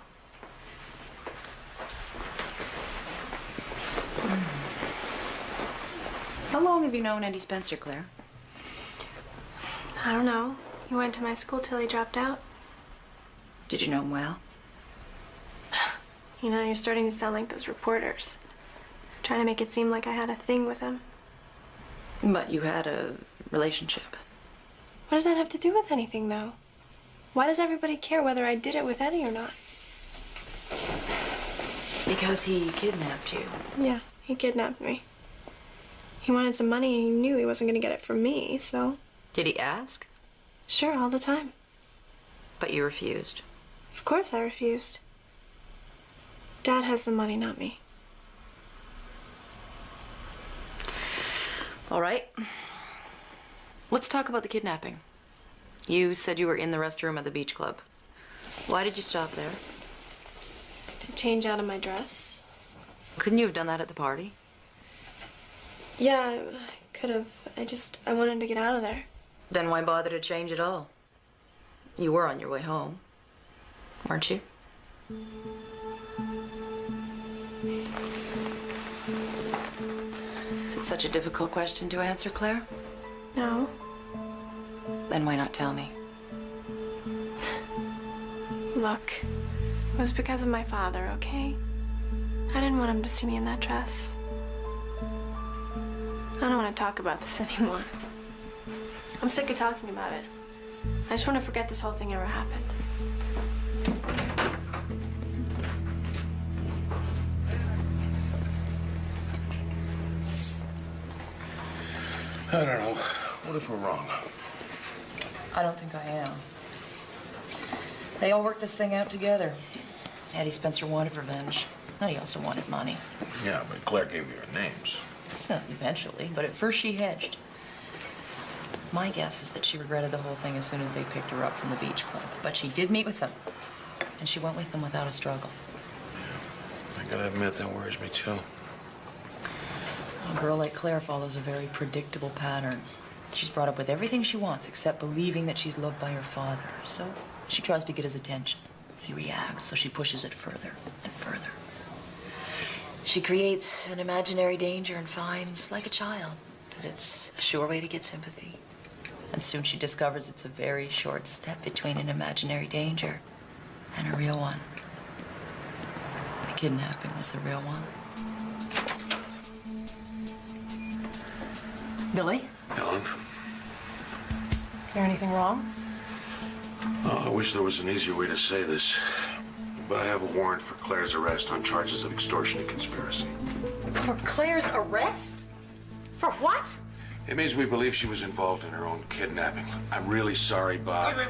How long have you known Eddie Spencer, Claire? I don't know. He went to my school till he dropped out. Did you know him well? You know, you're starting to sound like those reporters. Trying to make it seem like I had a thing with him. But you had a relationship. What does that have to do with anything, though? Why does everybody care whether I did it with Eddie or not? Because he kidnapped you. Yeah, he kidnapped me. He wanted some money and he knew he wasn't gonna get it from me, so... Did he ask? Sure, all the time. But you refused. Of course I refused. Dad has the money, not me. All right. Let's talk about the kidnapping. You said you were in the restroom at the beach club. Why did you stop there? To change out of my dress. Couldn't you have done that at the party? Yeah, I could have. I wanted to get out of there. Then why bother to change at all? You were on your way home, weren't you? Is it such a difficult question to answer, Claire? No. Then why not tell me? Look, it was because of my father, okay? I didn't want him to see me in that dress. I don't want to talk about this anymore. I'm sick of talking about it. I just want to forget this whole thing ever happened. I don't know. What if we're wrong? I don't think I am. They all worked this thing out together. Eddie Spencer wanted revenge, and he also wanted money. Yeah, but Claire gave you her names. Well, eventually, but at first she hedged. My guess is that she regretted the whole thing as soon as they picked her up from the beach club. But she did meet with them, and she went with them without a struggle. I gotta admit, that worries me too. A girl like Claire follows a very predictable pattern. She's brought up with everything she wants except believing that she's loved by her father. So she tries to get his attention. He reacts, so she pushes it further and further. She creates an imaginary danger and finds, like a child, that it's a sure way to get sympathy. And soon she discovers it's a very short step between an imaginary danger and a real one. The kidnapping was the real one. Billy? Helen? Is there anything wrong? Oh, I wish there was an easier way to say this. But I have a warrant for Claire's arrest on charges of extortion and conspiracy. For Claire's arrest? For what? It means we believe she was involved in her own kidnapping. I'm really sorry, Bob. Wait.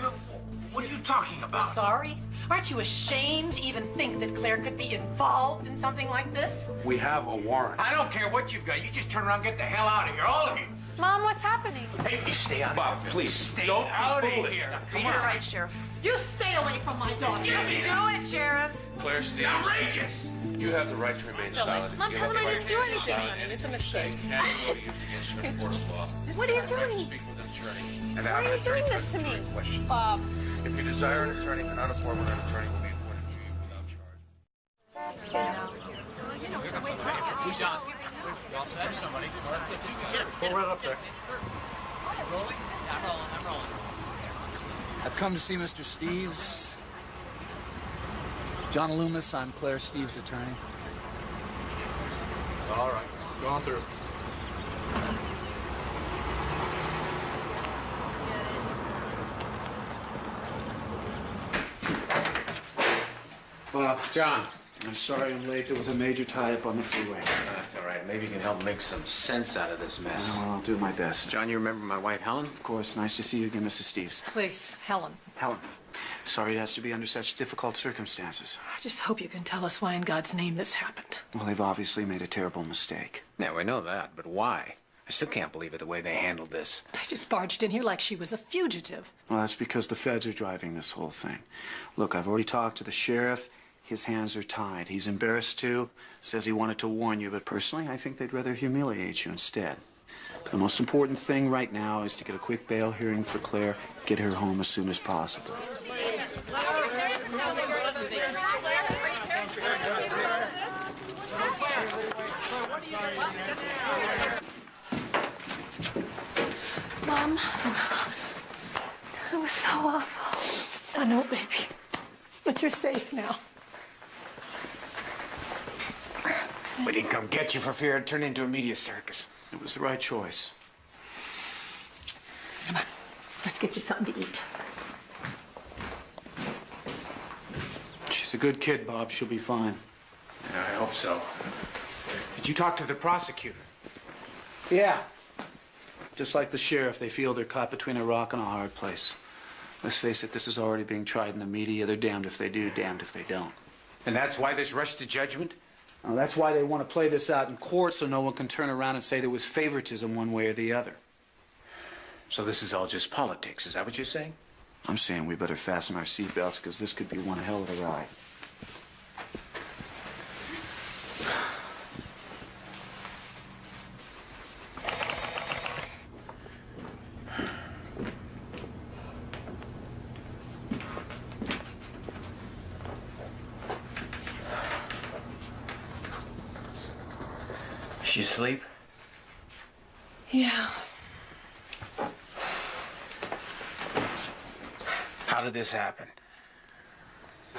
What are you talking about? Sorry? Aren't you ashamed to even think that Claire could be involved in something like this? We have a warrant. I don't care what you've got. You just turn around and get the hell out of here, all of you. Mom, what's happening? Hey, you stay out of Bob, here. please, Stay don't out be of foolish. here. You're right, Sheriff. You stay away from my daughter. Just do it, Sheriff. Claire Stevens. Outrageous. You have the right to remain silent. Mom, tell him I didn't do anything. It's a mistake. Can't go to use against you in a court of law. What are you doing? Speak with an attorney. Why are you doing this to me? Bob. If you desire an attorney, cannot afford one, an attorney will be appointed to you without charge. Who's on? You all set? Somebody. Let's get this. Pull right up there. Rolling? I'm rolling. I've come to see Mr. Steves. John Loomis, I'm Claire Steves' attorney. All right, go on through. John. I'm sorry I'm late. There was a major tie-up on the freeway. That's all right. Maybe you can help make some sense out of this mess. Well, I'll do my best. John, you remember my wife, Helen? Of course. Nice to see you again, Mrs. Steves. Please, Helen. Helen, sorry it has to be under such difficult circumstances. I just hope you can tell us why in God's name this happened. Well, they've obviously made a terrible mistake. Yeah, we know that, but why? I still can't believe it the way they handled this. They just barged in here like she was a fugitive. Well, that's because the feds are driving this whole thing. Look, I've already talked to the sheriff. His hands are tied. He's embarrassed too. Says he wanted to warn you, but personally, I think they'd rather humiliate you instead. The most important thing right now is to get a quick bail hearing for Claire, get her home as soon as possible. Mom, it was so awful. I know, baby. But you're safe now. We didn't come get you for fear it'd turn into a media circus. It was the right choice. Come on, let's get you something to eat. She's a good kid, Bob. She'll be fine. Yeah, I hope so. Did you talk to the prosecutor? Yeah. Just like the sheriff, they feel they're caught between a rock and a hard place. Let's face it, this is already being tried in the media. They're damned if they do, damned if they don't. And that's why this rush to judgment? Now, that's why they want to play this out in court so no one can turn around and say there was favoritism one way or the other. So this is all just politics, is that what you're saying? I'm saying we better fasten our seatbelts because this could be one hell of a ride. She asleep? Yeah. How did this happen?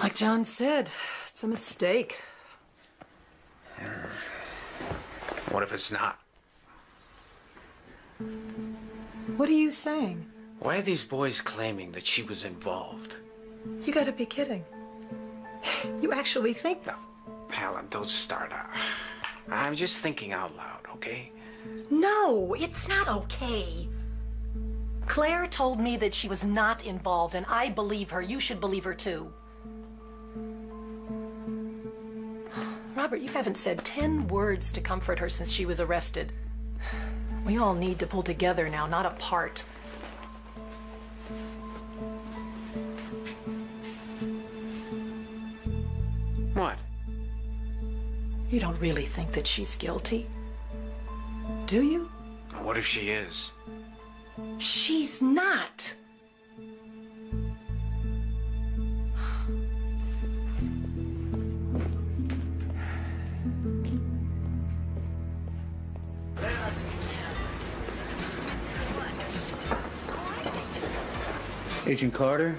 Like John said, it's a mistake. What if it's not? What are you saying? Why are these boys claiming that she was involved? You gotta be kidding. You actually think that? Helen, don't start out. I'm just thinking out loud, okay? No, it's not okay. Claire told me that she was not involved, and I believe her. You should believe her, too. Robert, you haven't said 10 words to comfort her since she was arrested. We all need to pull together now, not apart. What? You don't really think that she's guilty, do you? What if she is? She's not. Agent Carter,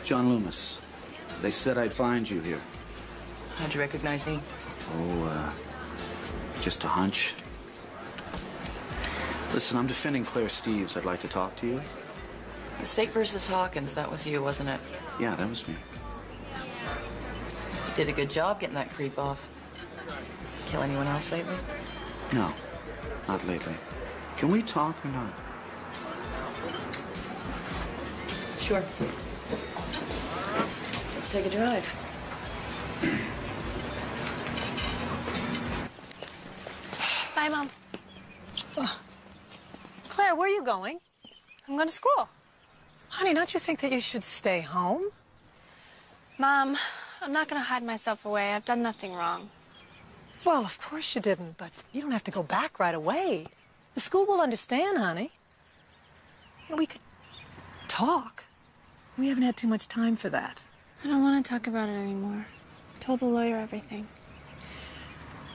John Loomis. They said I'd find you here. How'd you recognize me? Oh, just a hunch. Listen, I'm defending Claire Steves. I'd like to talk to you. The State versus Hawkins, that was you, wasn't it? Yeah, that was me. You did a good job getting that creep off. Kill anyone else lately? No, not lately. Can we talk or not? Sure. Let's take a drive. Bye, Mom. Claire, where are you going? I'm going to school. Honey, don't you think that you should stay home? Mom, I'm not going to hide myself away. I've done nothing wrong. Well, of course you didn't, but you don't have to go back right away. The school will understand, honey. And we could talk. We haven't had too much time for that. I don't want to talk about it anymore. I told the lawyer everything.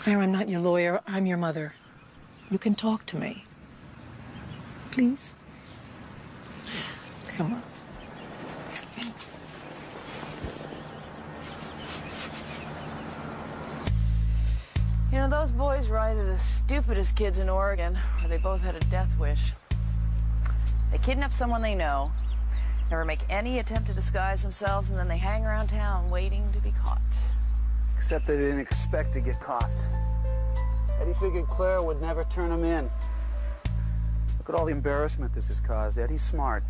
Claire, I'm not your lawyer. I'm your mother. You can talk to me. Please? Come on. Thanks. You know, those boys were either the stupidest kids in Oregon, or they both had a death wish. They kidnap someone they know, never make any attempt to disguise themselves, and then they hang around town waiting to be caught. Except they didn't expect to get caught. Eddie figured Claire would never turn him in. Look at all the embarrassment this has caused. Eddie's smart.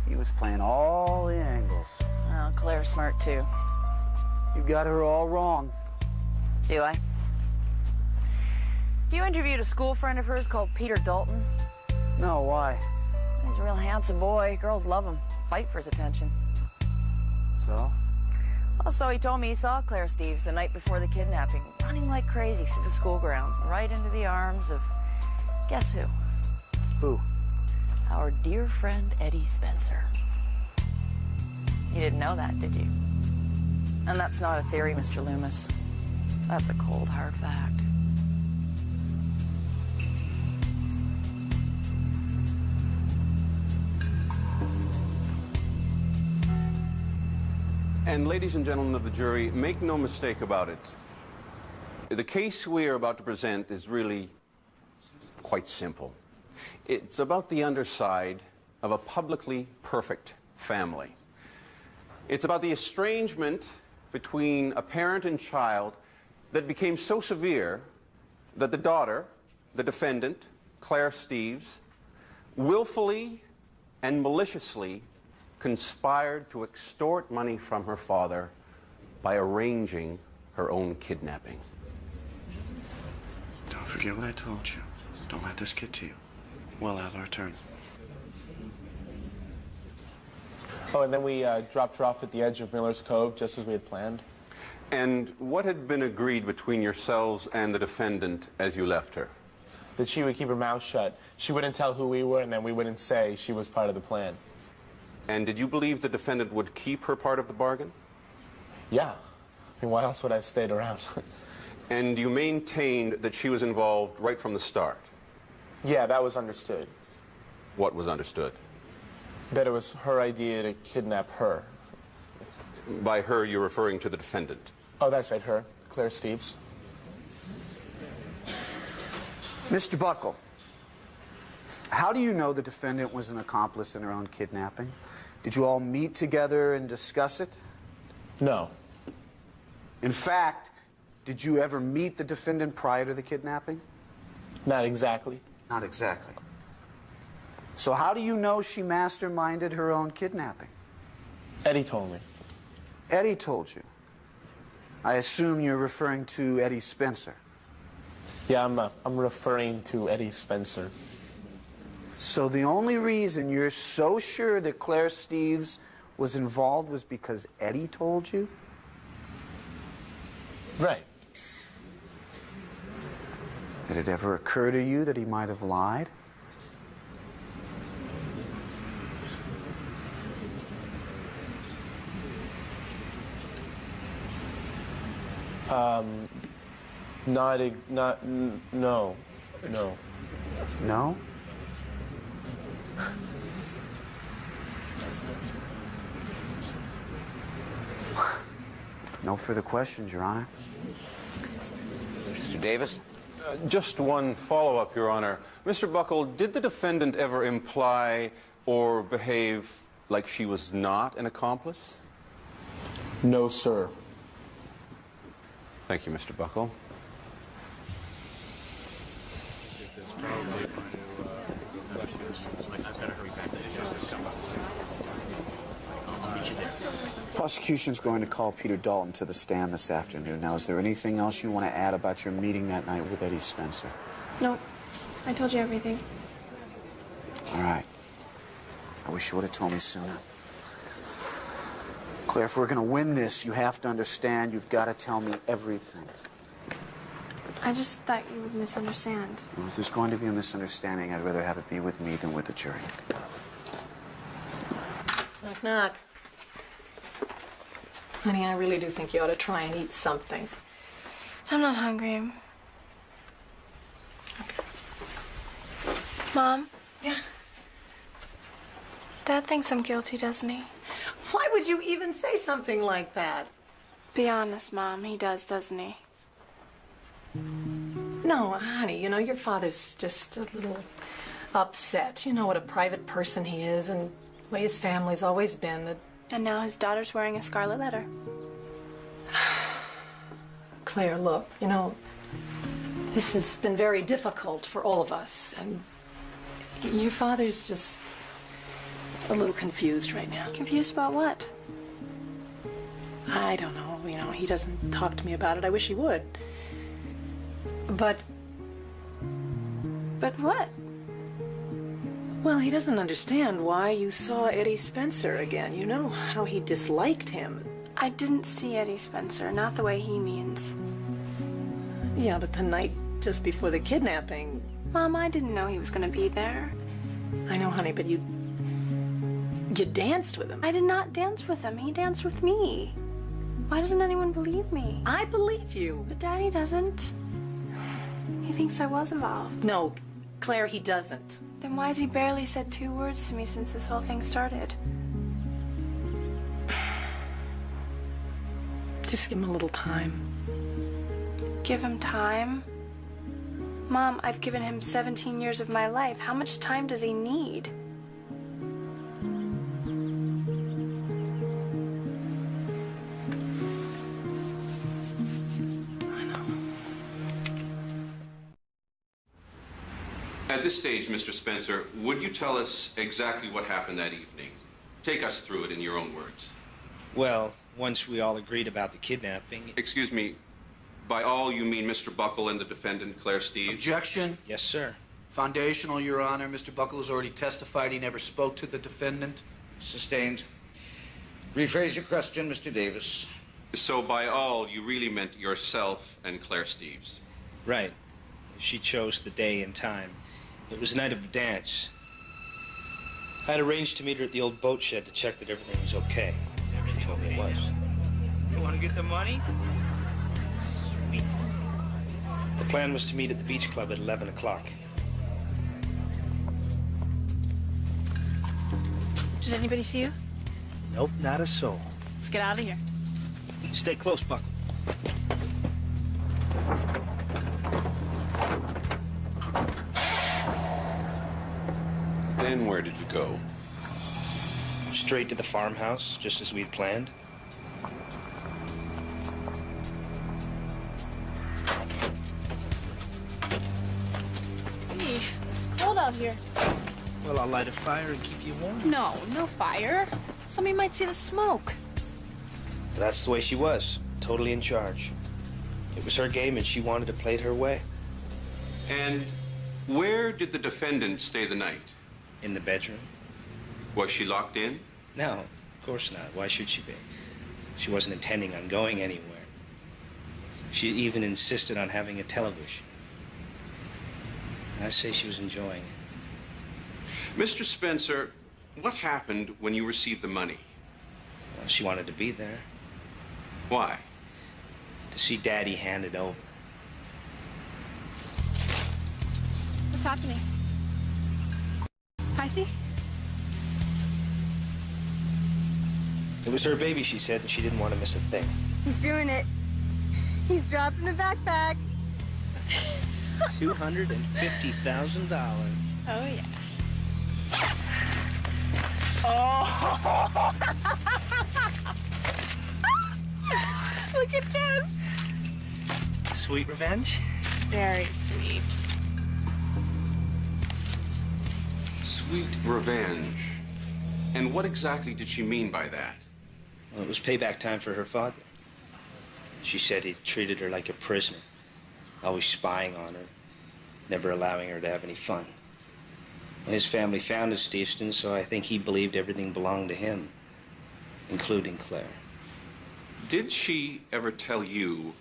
He was playing all the angles. Oh, Claire's smart, too. You got her all wrong. Do I? You interviewed a school friend of hers called Peter Dalton? No, why? He's a real handsome boy. Girls love him. Fight for his attention. So? Well, so he told me he saw Claire Steves the night before the kidnapping, running like crazy through the school grounds, right into the arms of, guess who? Who? Our dear friend Eddie Spencer. You didn't know that, did you? And that's not a theory, Mr. Loomis. That's a cold, hard fact. And ladies and gentlemen of the jury, make no mistake about it. The case we are about to present is really quite simple. It's about the underside of a publicly perfect family. It's about the estrangement between a parent and child that became so severe that the daughter, the defendant, Claire Steves, willfully and maliciously conspired to extort money from her father by arranging her own kidnapping. Don't forget what I told you. Don't let this get to you. We'll have our turn. Oh, and then we dropped her off at the edge of Miller's Cove, just as we had planned. And what had been agreed between yourselves and the defendant as you left her? That she would keep her mouth shut. She wouldn't tell who we were, and then we wouldn't say she was part of the plan. And did you believe the defendant would keep her part of the bargain? Yeah. I mean, why else would I have stayed around? And you maintained that she was involved right from the start? Yeah, that was understood. What was understood? That it was her idea to kidnap her. By her, you're referring to the defendant? Oh, that's right, her. Claire Steves. Mr. Buckle, how do you know the defendant was an accomplice in her own kidnapping? Did you all meet together and discuss it? No. In fact, did you ever meet the defendant prior to the kidnapping? Not exactly. Not exactly. So how do you know she masterminded her own kidnapping? Eddie told me. Eddie told you? I assume you're referring to Eddie Spencer. Yeah, I'm referring to Eddie Spencer. So the only reason you're so sure that Claire Steves was involved was because Eddie told you? Right. Did it ever occur to you that he might have lied? No. No? No further questions, Your Honor. Mr. Davis? Just one follow-up, Your Honor. Mr. Buckle, did the defendant ever imply or behave like she was not an accomplice? No, sir. Thank you, Mr. Buckle. Prosecution's going to call Peter Dalton to the stand this afternoon. Now, is there anything else you want to add about your meeting that night with Eddie Spencer? Nope. I told you everything. All right. I wish you would have told me sooner. Claire, if we're going to win this, you have to understand you've got to tell me everything. I just thought you would misunderstand. Well, if there's going to be a misunderstanding, I'd rather have it be with me than with the jury. Knock, knock. Honey, I really do think you ought to try and eat something. I'm not hungry. Mom? Yeah? Dad thinks I'm guilty, doesn't he? Why would you even say something like that? Be honest, Mom. He does, doesn't he? No, honey, you know, your father's just a little upset. You know what a private person he is and the way his family's always been. And now his daughter's wearing a scarlet letter. Claire, look, you know, this has been very difficult for all of us, and your father's just a little confused right now. Confused about what? I don't know, you know, he doesn't talk to me about it. I wish he would. But what? Well, he doesn't understand why you saw Eddie Spencer again. You know how he disliked him. I didn't see Eddie Spencer, not the way he means. Yeah, but the night just before the kidnapping. Mom, I didn't know he was going to be there. I know, honey, but you danced with him. I did not dance with him. He danced with me. Why doesn't anyone believe me? I believe you. But Daddy doesn't. He thinks I was involved. No, Claire, he doesn't. Then why has he barely said 2 words to me since this whole thing started? Just give him a little time. Give him time? Mom, I've given him 17 years of my life. How much time does he need? At this stage, Mr. Spencer, would you tell us exactly what happened that evening? Take us through it in your own words. Well, once we all agreed about the kidnapping... Excuse me, by all you mean Mr. Buckle and the defendant, Claire Steeves? Objection. Yes, sir. Foundational, Your Honor. Mr. Buckle has already testified he never spoke to the defendant. Sustained. Rephrase your question, Mr. Davis. So by all, you really meant yourself and Claire Steeves? Right. She chose the day and time. It was the night of the dance. I had arranged to meet her at the old boat shed to check that everything was okay. She told me it was. You want to get the money? Sweet. The plan was to meet at the beach club at 11 o'clock. Did anybody see you? Nope, not a soul. Let's get out of here. Stay close, Buckle. Then where did you go? Straight to the farmhouse, just as we'd planned. Hey, it's cold out here. Well, I'll light a fire and keep you warm. No fire. Somebody might see the smoke. That's the way she was, totally in charge. It was her game and she wanted to play it her way. And where did the defendant stay the night? In the bedroom. Was she locked in? No, of course not. Why should she be? She wasn't intending on going anywhere. She even insisted on having a television. I say she was enjoying it. Mr. Spencer, what happened when you received the money? Well, she wanted to be there. Why? To see Daddy hand it over. What's happening? I see. It was her baby, she said, and she didn't want to miss a thing. He's doing it. He's dropping the backpack. $250,000. Oh, yeah. Oh! Look at this. Sweet revenge? Very sweet. Sweet revenge. And what exactly did she mean by that? Well, it was payback time for her father. She said he treated her like a prisoner, always spying on her, never allowing her to have any fun. His family founded Steveston, so I think he believed everything belonged to him, including Claire. Did she ever tell you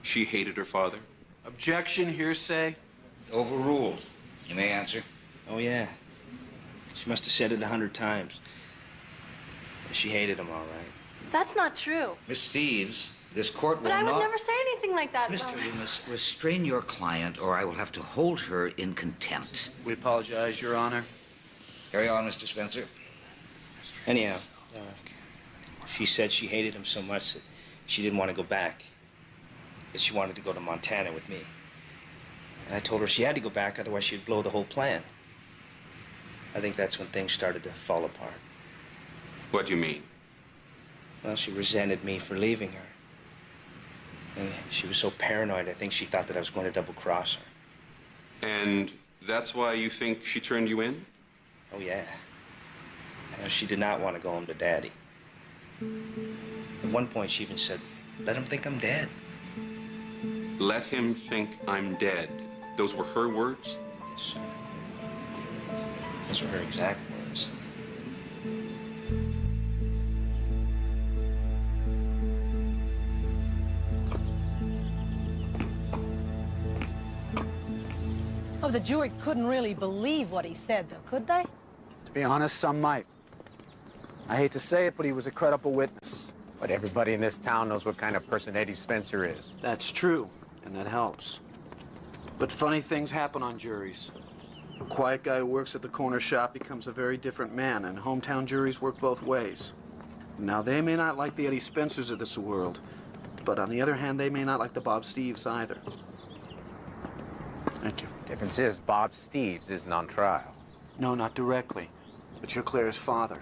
she hated her father? Objection, hearsay. Overruled. You may answer. Oh, yeah. She must have said it 100 times. She hated him, all right. That's not true. Miss Steves, this court will But I would not... never say anything like that. Mr. Loomis, restrain your client, or I will have to hold her in contempt. We apologize, Your Honor. Carry on, Mr. Spencer. Anyhow, she said she hated him so much that she didn't want to go back, that she wanted to go to Montana with me. And I told her she had to go back, otherwise she'd blow the whole plan. I think that's when things started to fall apart. What do you mean? Well, she resented me for leaving her. And she was so paranoid, I think she thought that I was going to double-cross her. And that's why you think she turned you in? Oh, yeah. She did not want to go home to Daddy. At one point, she even said, "Let him think I'm dead." Let him think I'm dead. Those were her words? Yes. Those were her exact words. Oh, the jury couldn't really believe what he said, though, could they? To be honest, some might. I hate to say it, but he was a credible witness. But everybody in this town knows what kind of person Eddie Spencer is. That's true, and that helps. But funny things happen on juries. A quiet guy who works at the corner shop becomes a very different man, and hometown juries work both ways. Now, they may not like the Eddie Spencers of this world, but on the other hand, they may not like the Bob Steves either. Thank you. Difference is, Bob Steves isn't on trial. No, not directly, but you're Claire's father.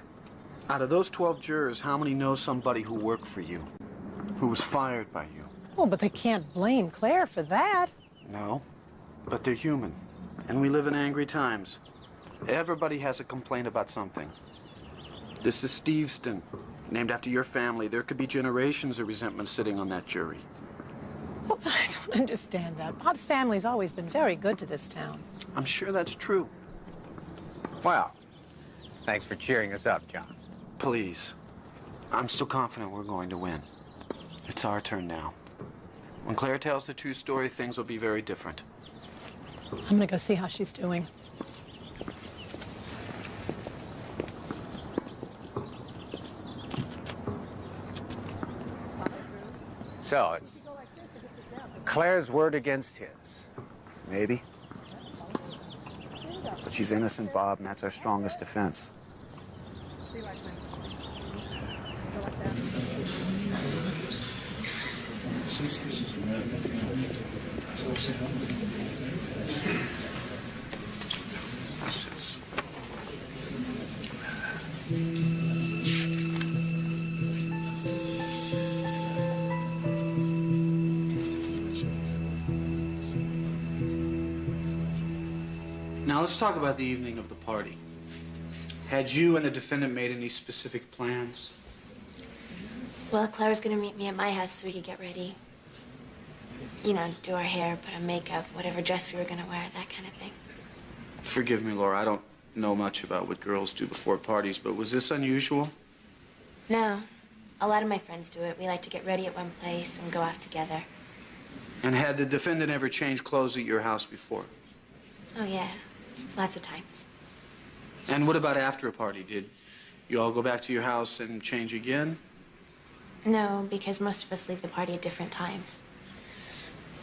Out of those 12 jurors, how many know somebody who worked for you, who was fired by you? Oh, but they can't blame Claire for that. No, but they're human, and we live in angry times. Everybody has a complaint about something. This is Steveston, named after your family. There could be generations of resentment sitting on that jury. Well, but I don't understand that. Bob's family's always been very good to this town. I'm sure that's true. Well, thanks for cheering us up, John. Please. I'm still confident we're going to win. It's our turn now. When Claire tells the true story, things will be very different. I'm gonna go see how she's doing. So, it's Claire's word against his. Maybe. But she's innocent, Bob, and that's our strongest defense. Now let's talk about the evening of the party. Had you and the defendant made any specific plans? Well, Claire was gonna meet me at my house so we could get ready. You know, do our hair, put on makeup, whatever dress we were gonna wear, that kind of thing. Forgive me, Laura, I don't know much about what girls do before parties, but was this unusual? No. A lot of my friends do it. We like to get ready at one place and go off together. And had the defendant ever changed clothes at your house before? Oh, yeah. Lots of times. And what about after a party? Did you all go back to your house and change again? No, because most of us leave the party at different times.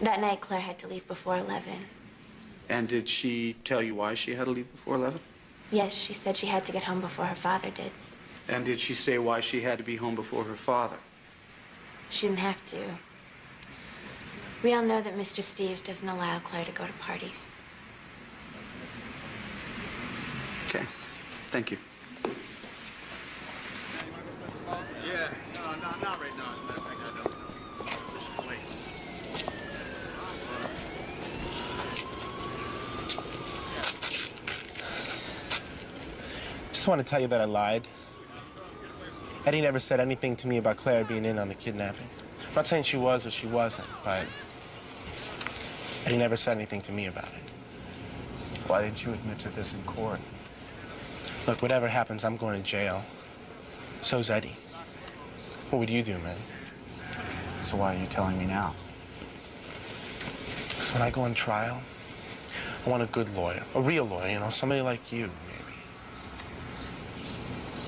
That night, Claire had to leave before 11. And did she tell you why she had to leave before 11? Yes, she said she had to get home before her father did. And did she say why she had to be home before her father? She didn't have to. We all know that Mr. Steves doesn't allow Claire to go to parties. Okay. Thank you. Yeah, no, not right now. As a matter of fact, I don't know. Wait. Just want to tell you that I lied. Eddie never said anything to me about Claire being in on the kidnapping. I'm not saying she was or she wasn't, but Eddie never said anything to me about it. Why didn't you admit to this in court? Look, whatever happens, I'm going to jail. So's Eddie. What would you do, man? So why are you telling me now? Because when I go on trial, I want a good lawyer, a real lawyer, you know, somebody like you, maybe.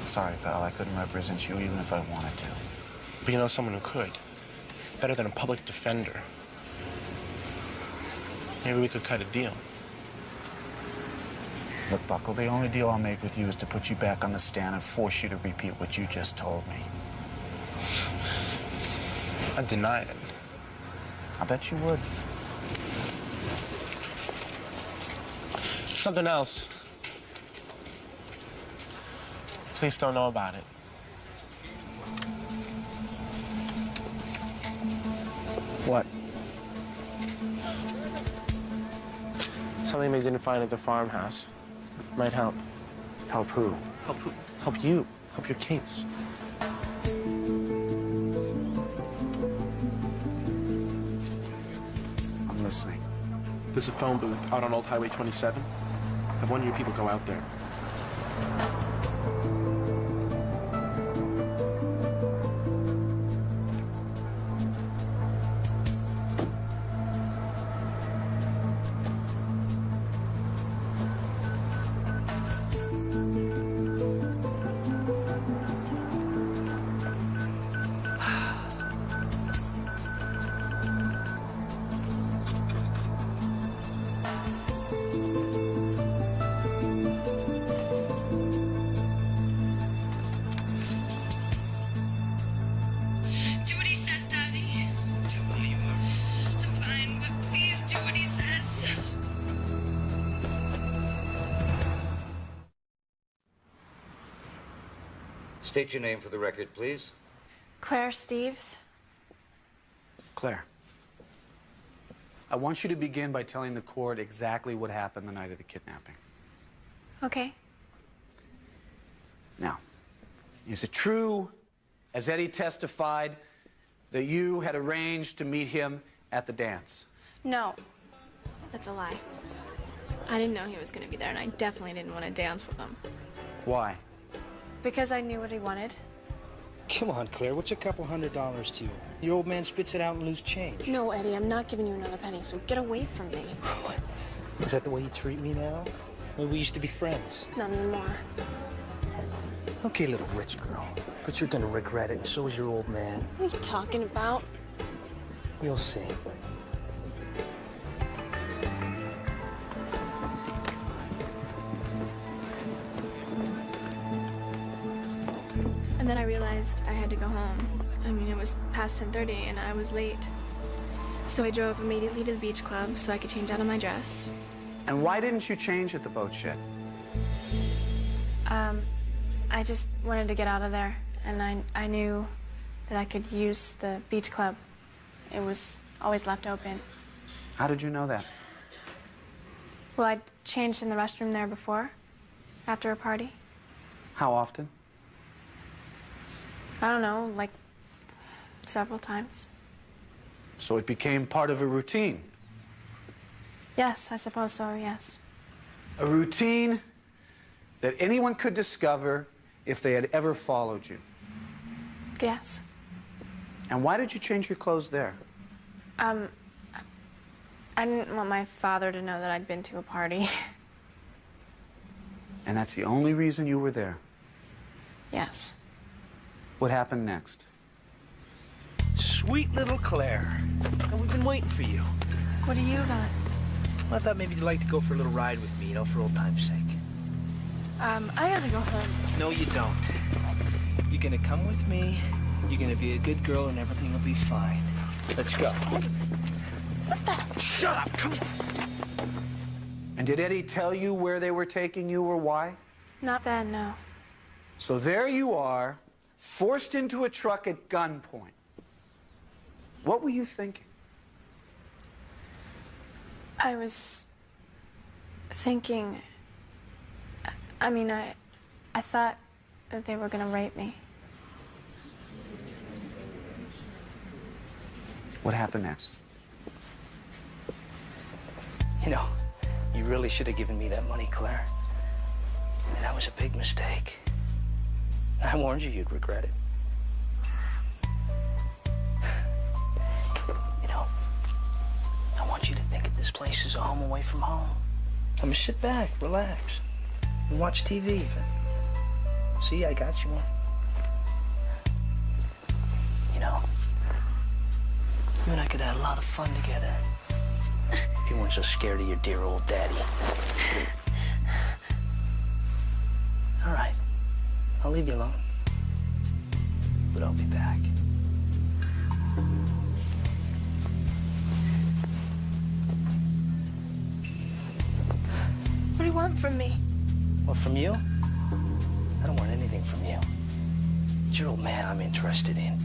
Sorry, pal, I couldn't represent you even if I wanted to. But you know someone who could. Better than a public defender. Maybe we could cut a deal. Look, Buckle, the only deal I'll make with you is to put you back on the stand and force you to repeat what you just told me. I'd deny it. I bet you would. Something else. Please don't know about it. What? Something they didn't find at the farmhouse. Might help. Help who? Help who? Help you. Help your case. I'm listening. There's a phone booth out on Old Highway 27. Have one of your people go out there. State your name for the record, please. Claire Steves. Claire, I want you to begin by telling the court exactly what happened the night of the kidnapping. Okay. Now, is it true, as Eddie testified, that you had arranged to meet him at the dance? No, that's a lie. I didn't know he was going to be there, and I definitely didn't want to dance with him. Why? Because I knew what he wanted. Come on, Claire, what's a couple $100 to you? Your old man spits it out and lose change. No, Eddie, I'm not giving you another penny, so get away from me. Is that the way you treat me now? Well, we used to be friends. Not anymore. Okay, little rich girl, but you're gonna regret it, and so is your old man. What are you talking about? You'll see. And then I realized I had to go home. I mean, it was past 10:30 and I was late. So I drove immediately to the beach club so I could change out of my dress. And why didn't you change at the boat shed? I just wanted to get out of there, and I knew that I could use the beach club. It was always left open. How did you know that? Well, I'd changed in the restroom there before, after a party. How often? I don't know, like several times. So it became part of a routine. Yes, I suppose so, yes. A routine that anyone could discover if they had ever followed you. Yes. And why did you change your clothes there? I didn't want my father to know that I'd been to a party. And that's the only reason you were there? Yes. What happened next? Sweet little Claire. And we've been waiting for you. What do you got? Well, I thought maybe you'd like to go for a little ride with me, you know, for old time's sake. I gotta go home. No, you don't. You're gonna come with me, you're gonna be a good girl, and everything will be fine. Let's go. Shut up! Come on. And did Eddie tell you where they were taking you or why? Not then, no. So there you are, forced into a truck at gunpoint. What were you thinking? I was thinking... I thought that they were gonna rape me. What happened next? You know, you really should have given me that money, Claire. And that was a big mistake. I warned you you'd regret it. You know, I want you to think of this place as a home away from home. I mean, sit back, relax, and watch TV. See, I got you one. You know, you and I could have a lot of fun together. If you weren't so scared of your dear old daddy. All right, I'll leave you alone. But I'll be back. What do you want from me? What, from you? I don't want anything from you. It's your old man I'm interested in.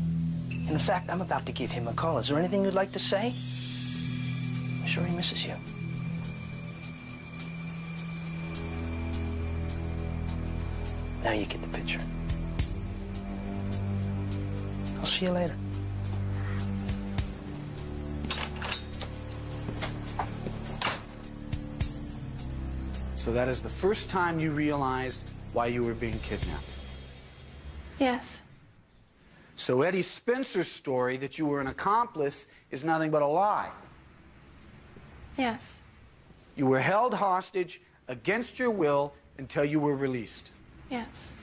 And in fact, I'm about to give him a call. Is there anything you'd like to say? I'm sure he misses you. Now you get the picture. I'll see you later. So that is the first time you realized why you were being kidnapped. Yes. So Eddie Spencer's story that you were an accomplice is nothing but a lie. Yes. You were held hostage against your will until you were released. Yes.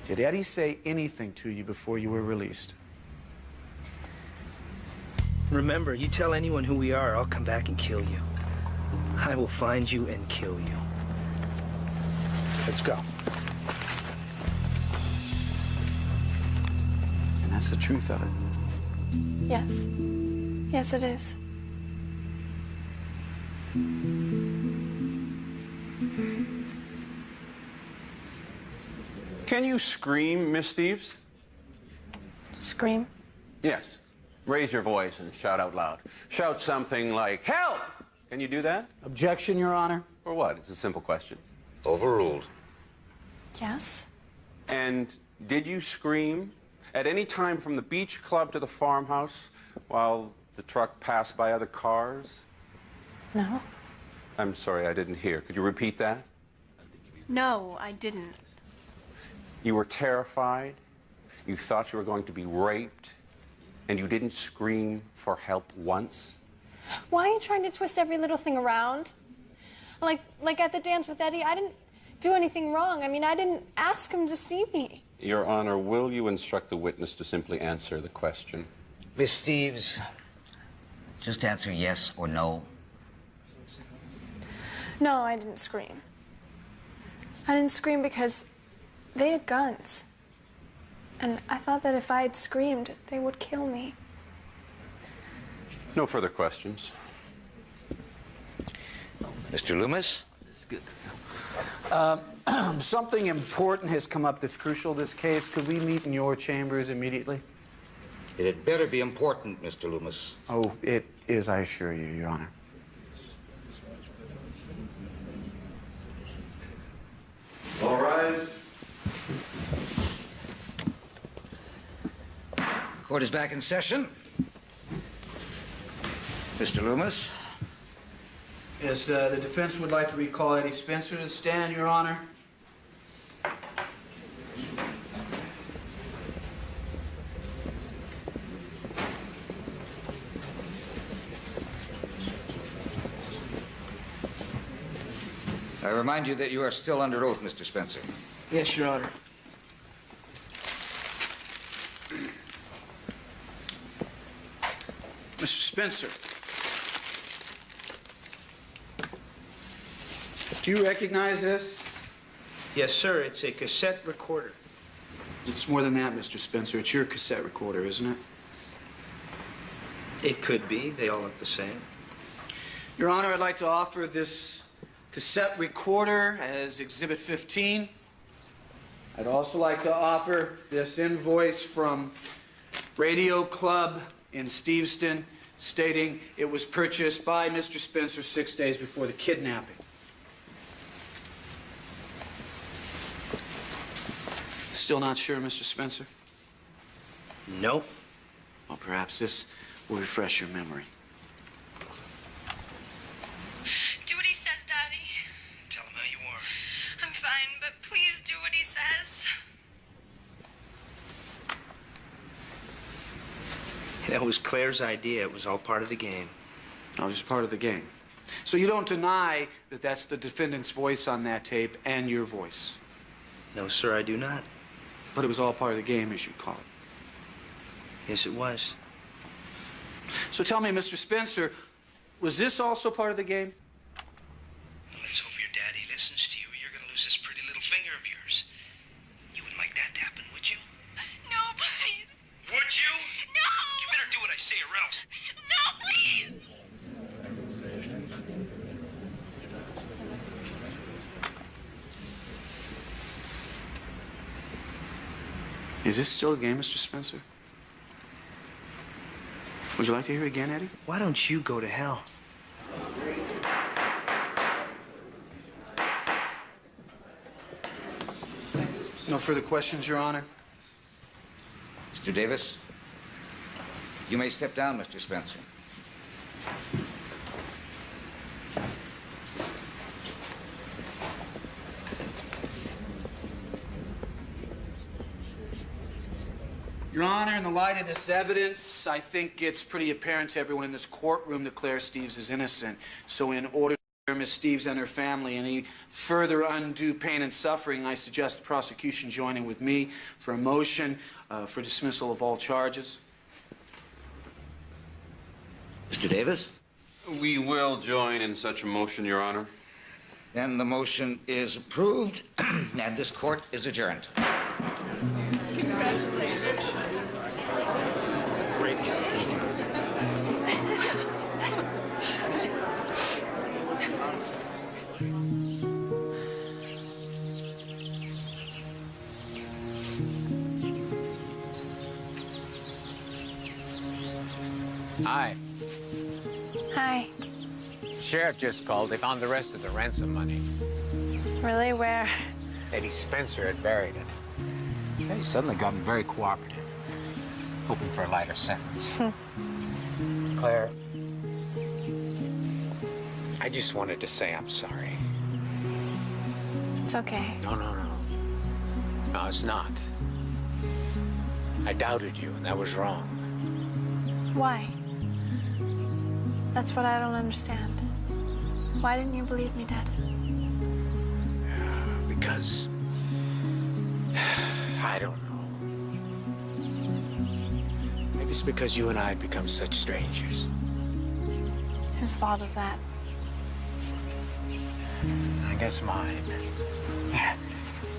Did Eddie say anything to you before you were released? Remember, you tell anyone who we are, I'll come back and kill you. I will find you and kill you. Let's go. And that's the truth of it. Yes. Yes, it is. Can you scream, Miss Steves? Scream? Yes. Raise your voice and shout out loud. Shout something like, help! Can you do that? Objection, Your Honor. Or what? It's a simple question. Overruled. Yes. And did you scream at any time from the beach club to the farmhouse while the truck passed by other cars? No. I'm sorry, I didn't hear. Could you repeat that? No, I didn't. You were terrified, you thought you were going to be raped, and you didn't scream for help once? Why are you trying to twist every little thing around? Like at the dance with Eddie, I didn't do anything wrong. I mean, I didn't ask him to see me. Your Honor, will you instruct the witness to simply answer the question? Miss Steves, just answer yes or no. No, I didn't scream. I didn't scream because they had guns. And I thought that if I had screamed, they would kill me. No further questions. Mr. Loomis? Something important has come up that's crucial to this case. Could we meet in your chambers immediately? It had better be important, Mr. Loomis. Oh, it is, I assure you, Your Honor. All rise. Court is back in session. Mr. Loomis? Yes, the defense would like to recall Eddie Spencer to the stand, Your Honor. I remind you that you are still under oath, Mr. Spencer. Yes, Your Honor. Mr. Spencer. Do you recognize this? Yes, sir. It's a cassette recorder. It's more than that, Mr. Spencer. It's your cassette recorder, isn't it? It could be. They all look the same. Your Honor, I'd like to offer this cassette recorder as Exhibit 15. I'd also like to offer this invoice from Radio Club in Steveston stating it was purchased by Mr. Spencer 6 days before the kidnapping. Still not sure, Mr. Spencer? Nope. Well, perhaps this will refresh your memory. Do what he says, Daddy. Tell him how you are. I'm fine, but please do what he says. That was Claire's idea. It was all part of the game. Oh, just part of the game. So you don't deny that that's the defendant's voice on that tape and your voice? No, sir, I do not. But it was all part of the game, as you'd call it. Yes, it was. So tell me, Mr. Spencer, was this also part of the game? Well, let's hope your daddy listens to you, or you're going to lose this pretty little finger of yours. You wouldn't like that to happen, would you? No, please. Would you? No! You better do what I say or else. No, please! Is this still a game, Mr. Spencer? Would you like to hear it again, Eddie? Why don't you go to hell? No further questions, Your Honor? Mr. Davis, you may step down, Mr. Spencer. Your Honor, in the light of this evidence, I think it's pretty apparent to everyone in this courtroom that Claire Steves is innocent. So in order to spare Miss Steves and her family any further undue pain and suffering, I suggest the prosecution join in with me for a motion for dismissal of all charges. Mr. Davis? We will join in such a motion, Your Honor. Then the motion is approved, and this court is adjourned. Congratulations. Great job. Hi. Hi. Sheriff just called. They found the rest of the ransom money. Really? Where? Eddie Spencer had buried it. He's suddenly gotten very cooperative, hoping for a lighter sentence. Claire, I just wanted to say I'm sorry. It's okay. No. No, it's not. I doubted you, and that was wrong. Why? That's what I don't understand. Why didn't you believe me, Dad? Because I don't know. Maybe it's because you and I had become such strangers. Whose fault is that? I guess mine.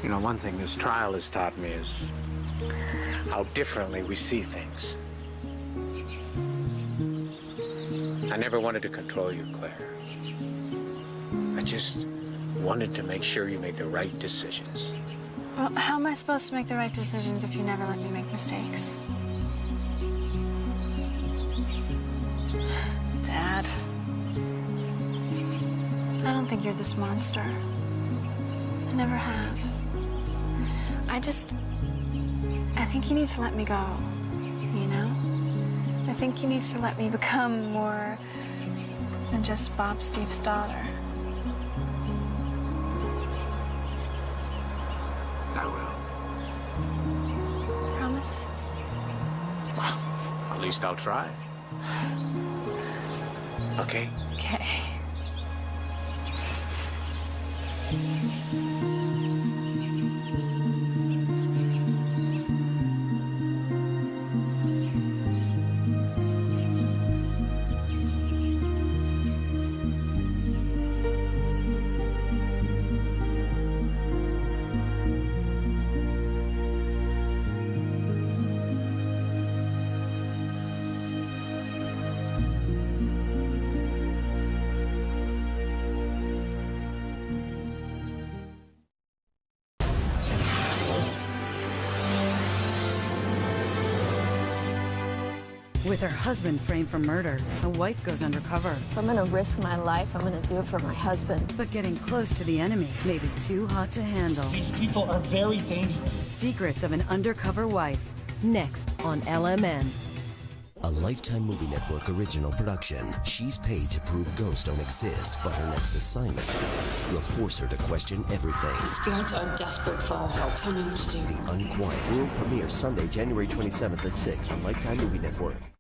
You know, one thing this trial has taught me is how differently we see things. I never wanted to control you, Claire. I just wanted to make sure you made the right decisions. Well, how am I supposed to make the right decisions if you never let me make mistakes? Dad. I don't think you're this monster. I never have. I think you need to let me go, you know? I think you need to let me become more than just Bob Steve's daughter. I will. Promise? Well, at least I'll try. Okay? Okay. With her husband framed for murder, a wife goes undercover. If I'm gonna risk my life, I'm gonna do it for my husband. But getting close to the enemy may be too hot to handle. These people are very dangerous. Secrets of an undercover wife. Next on LMN. A Lifetime Movie Network original production. She's paid to prove ghosts don't exist, but her next assignment will force her to question everything. The spirits are desperate for our help. Tell me what to do. The Unquiet. World premiere Sunday, January 27th at 6 from Lifetime Movie Network.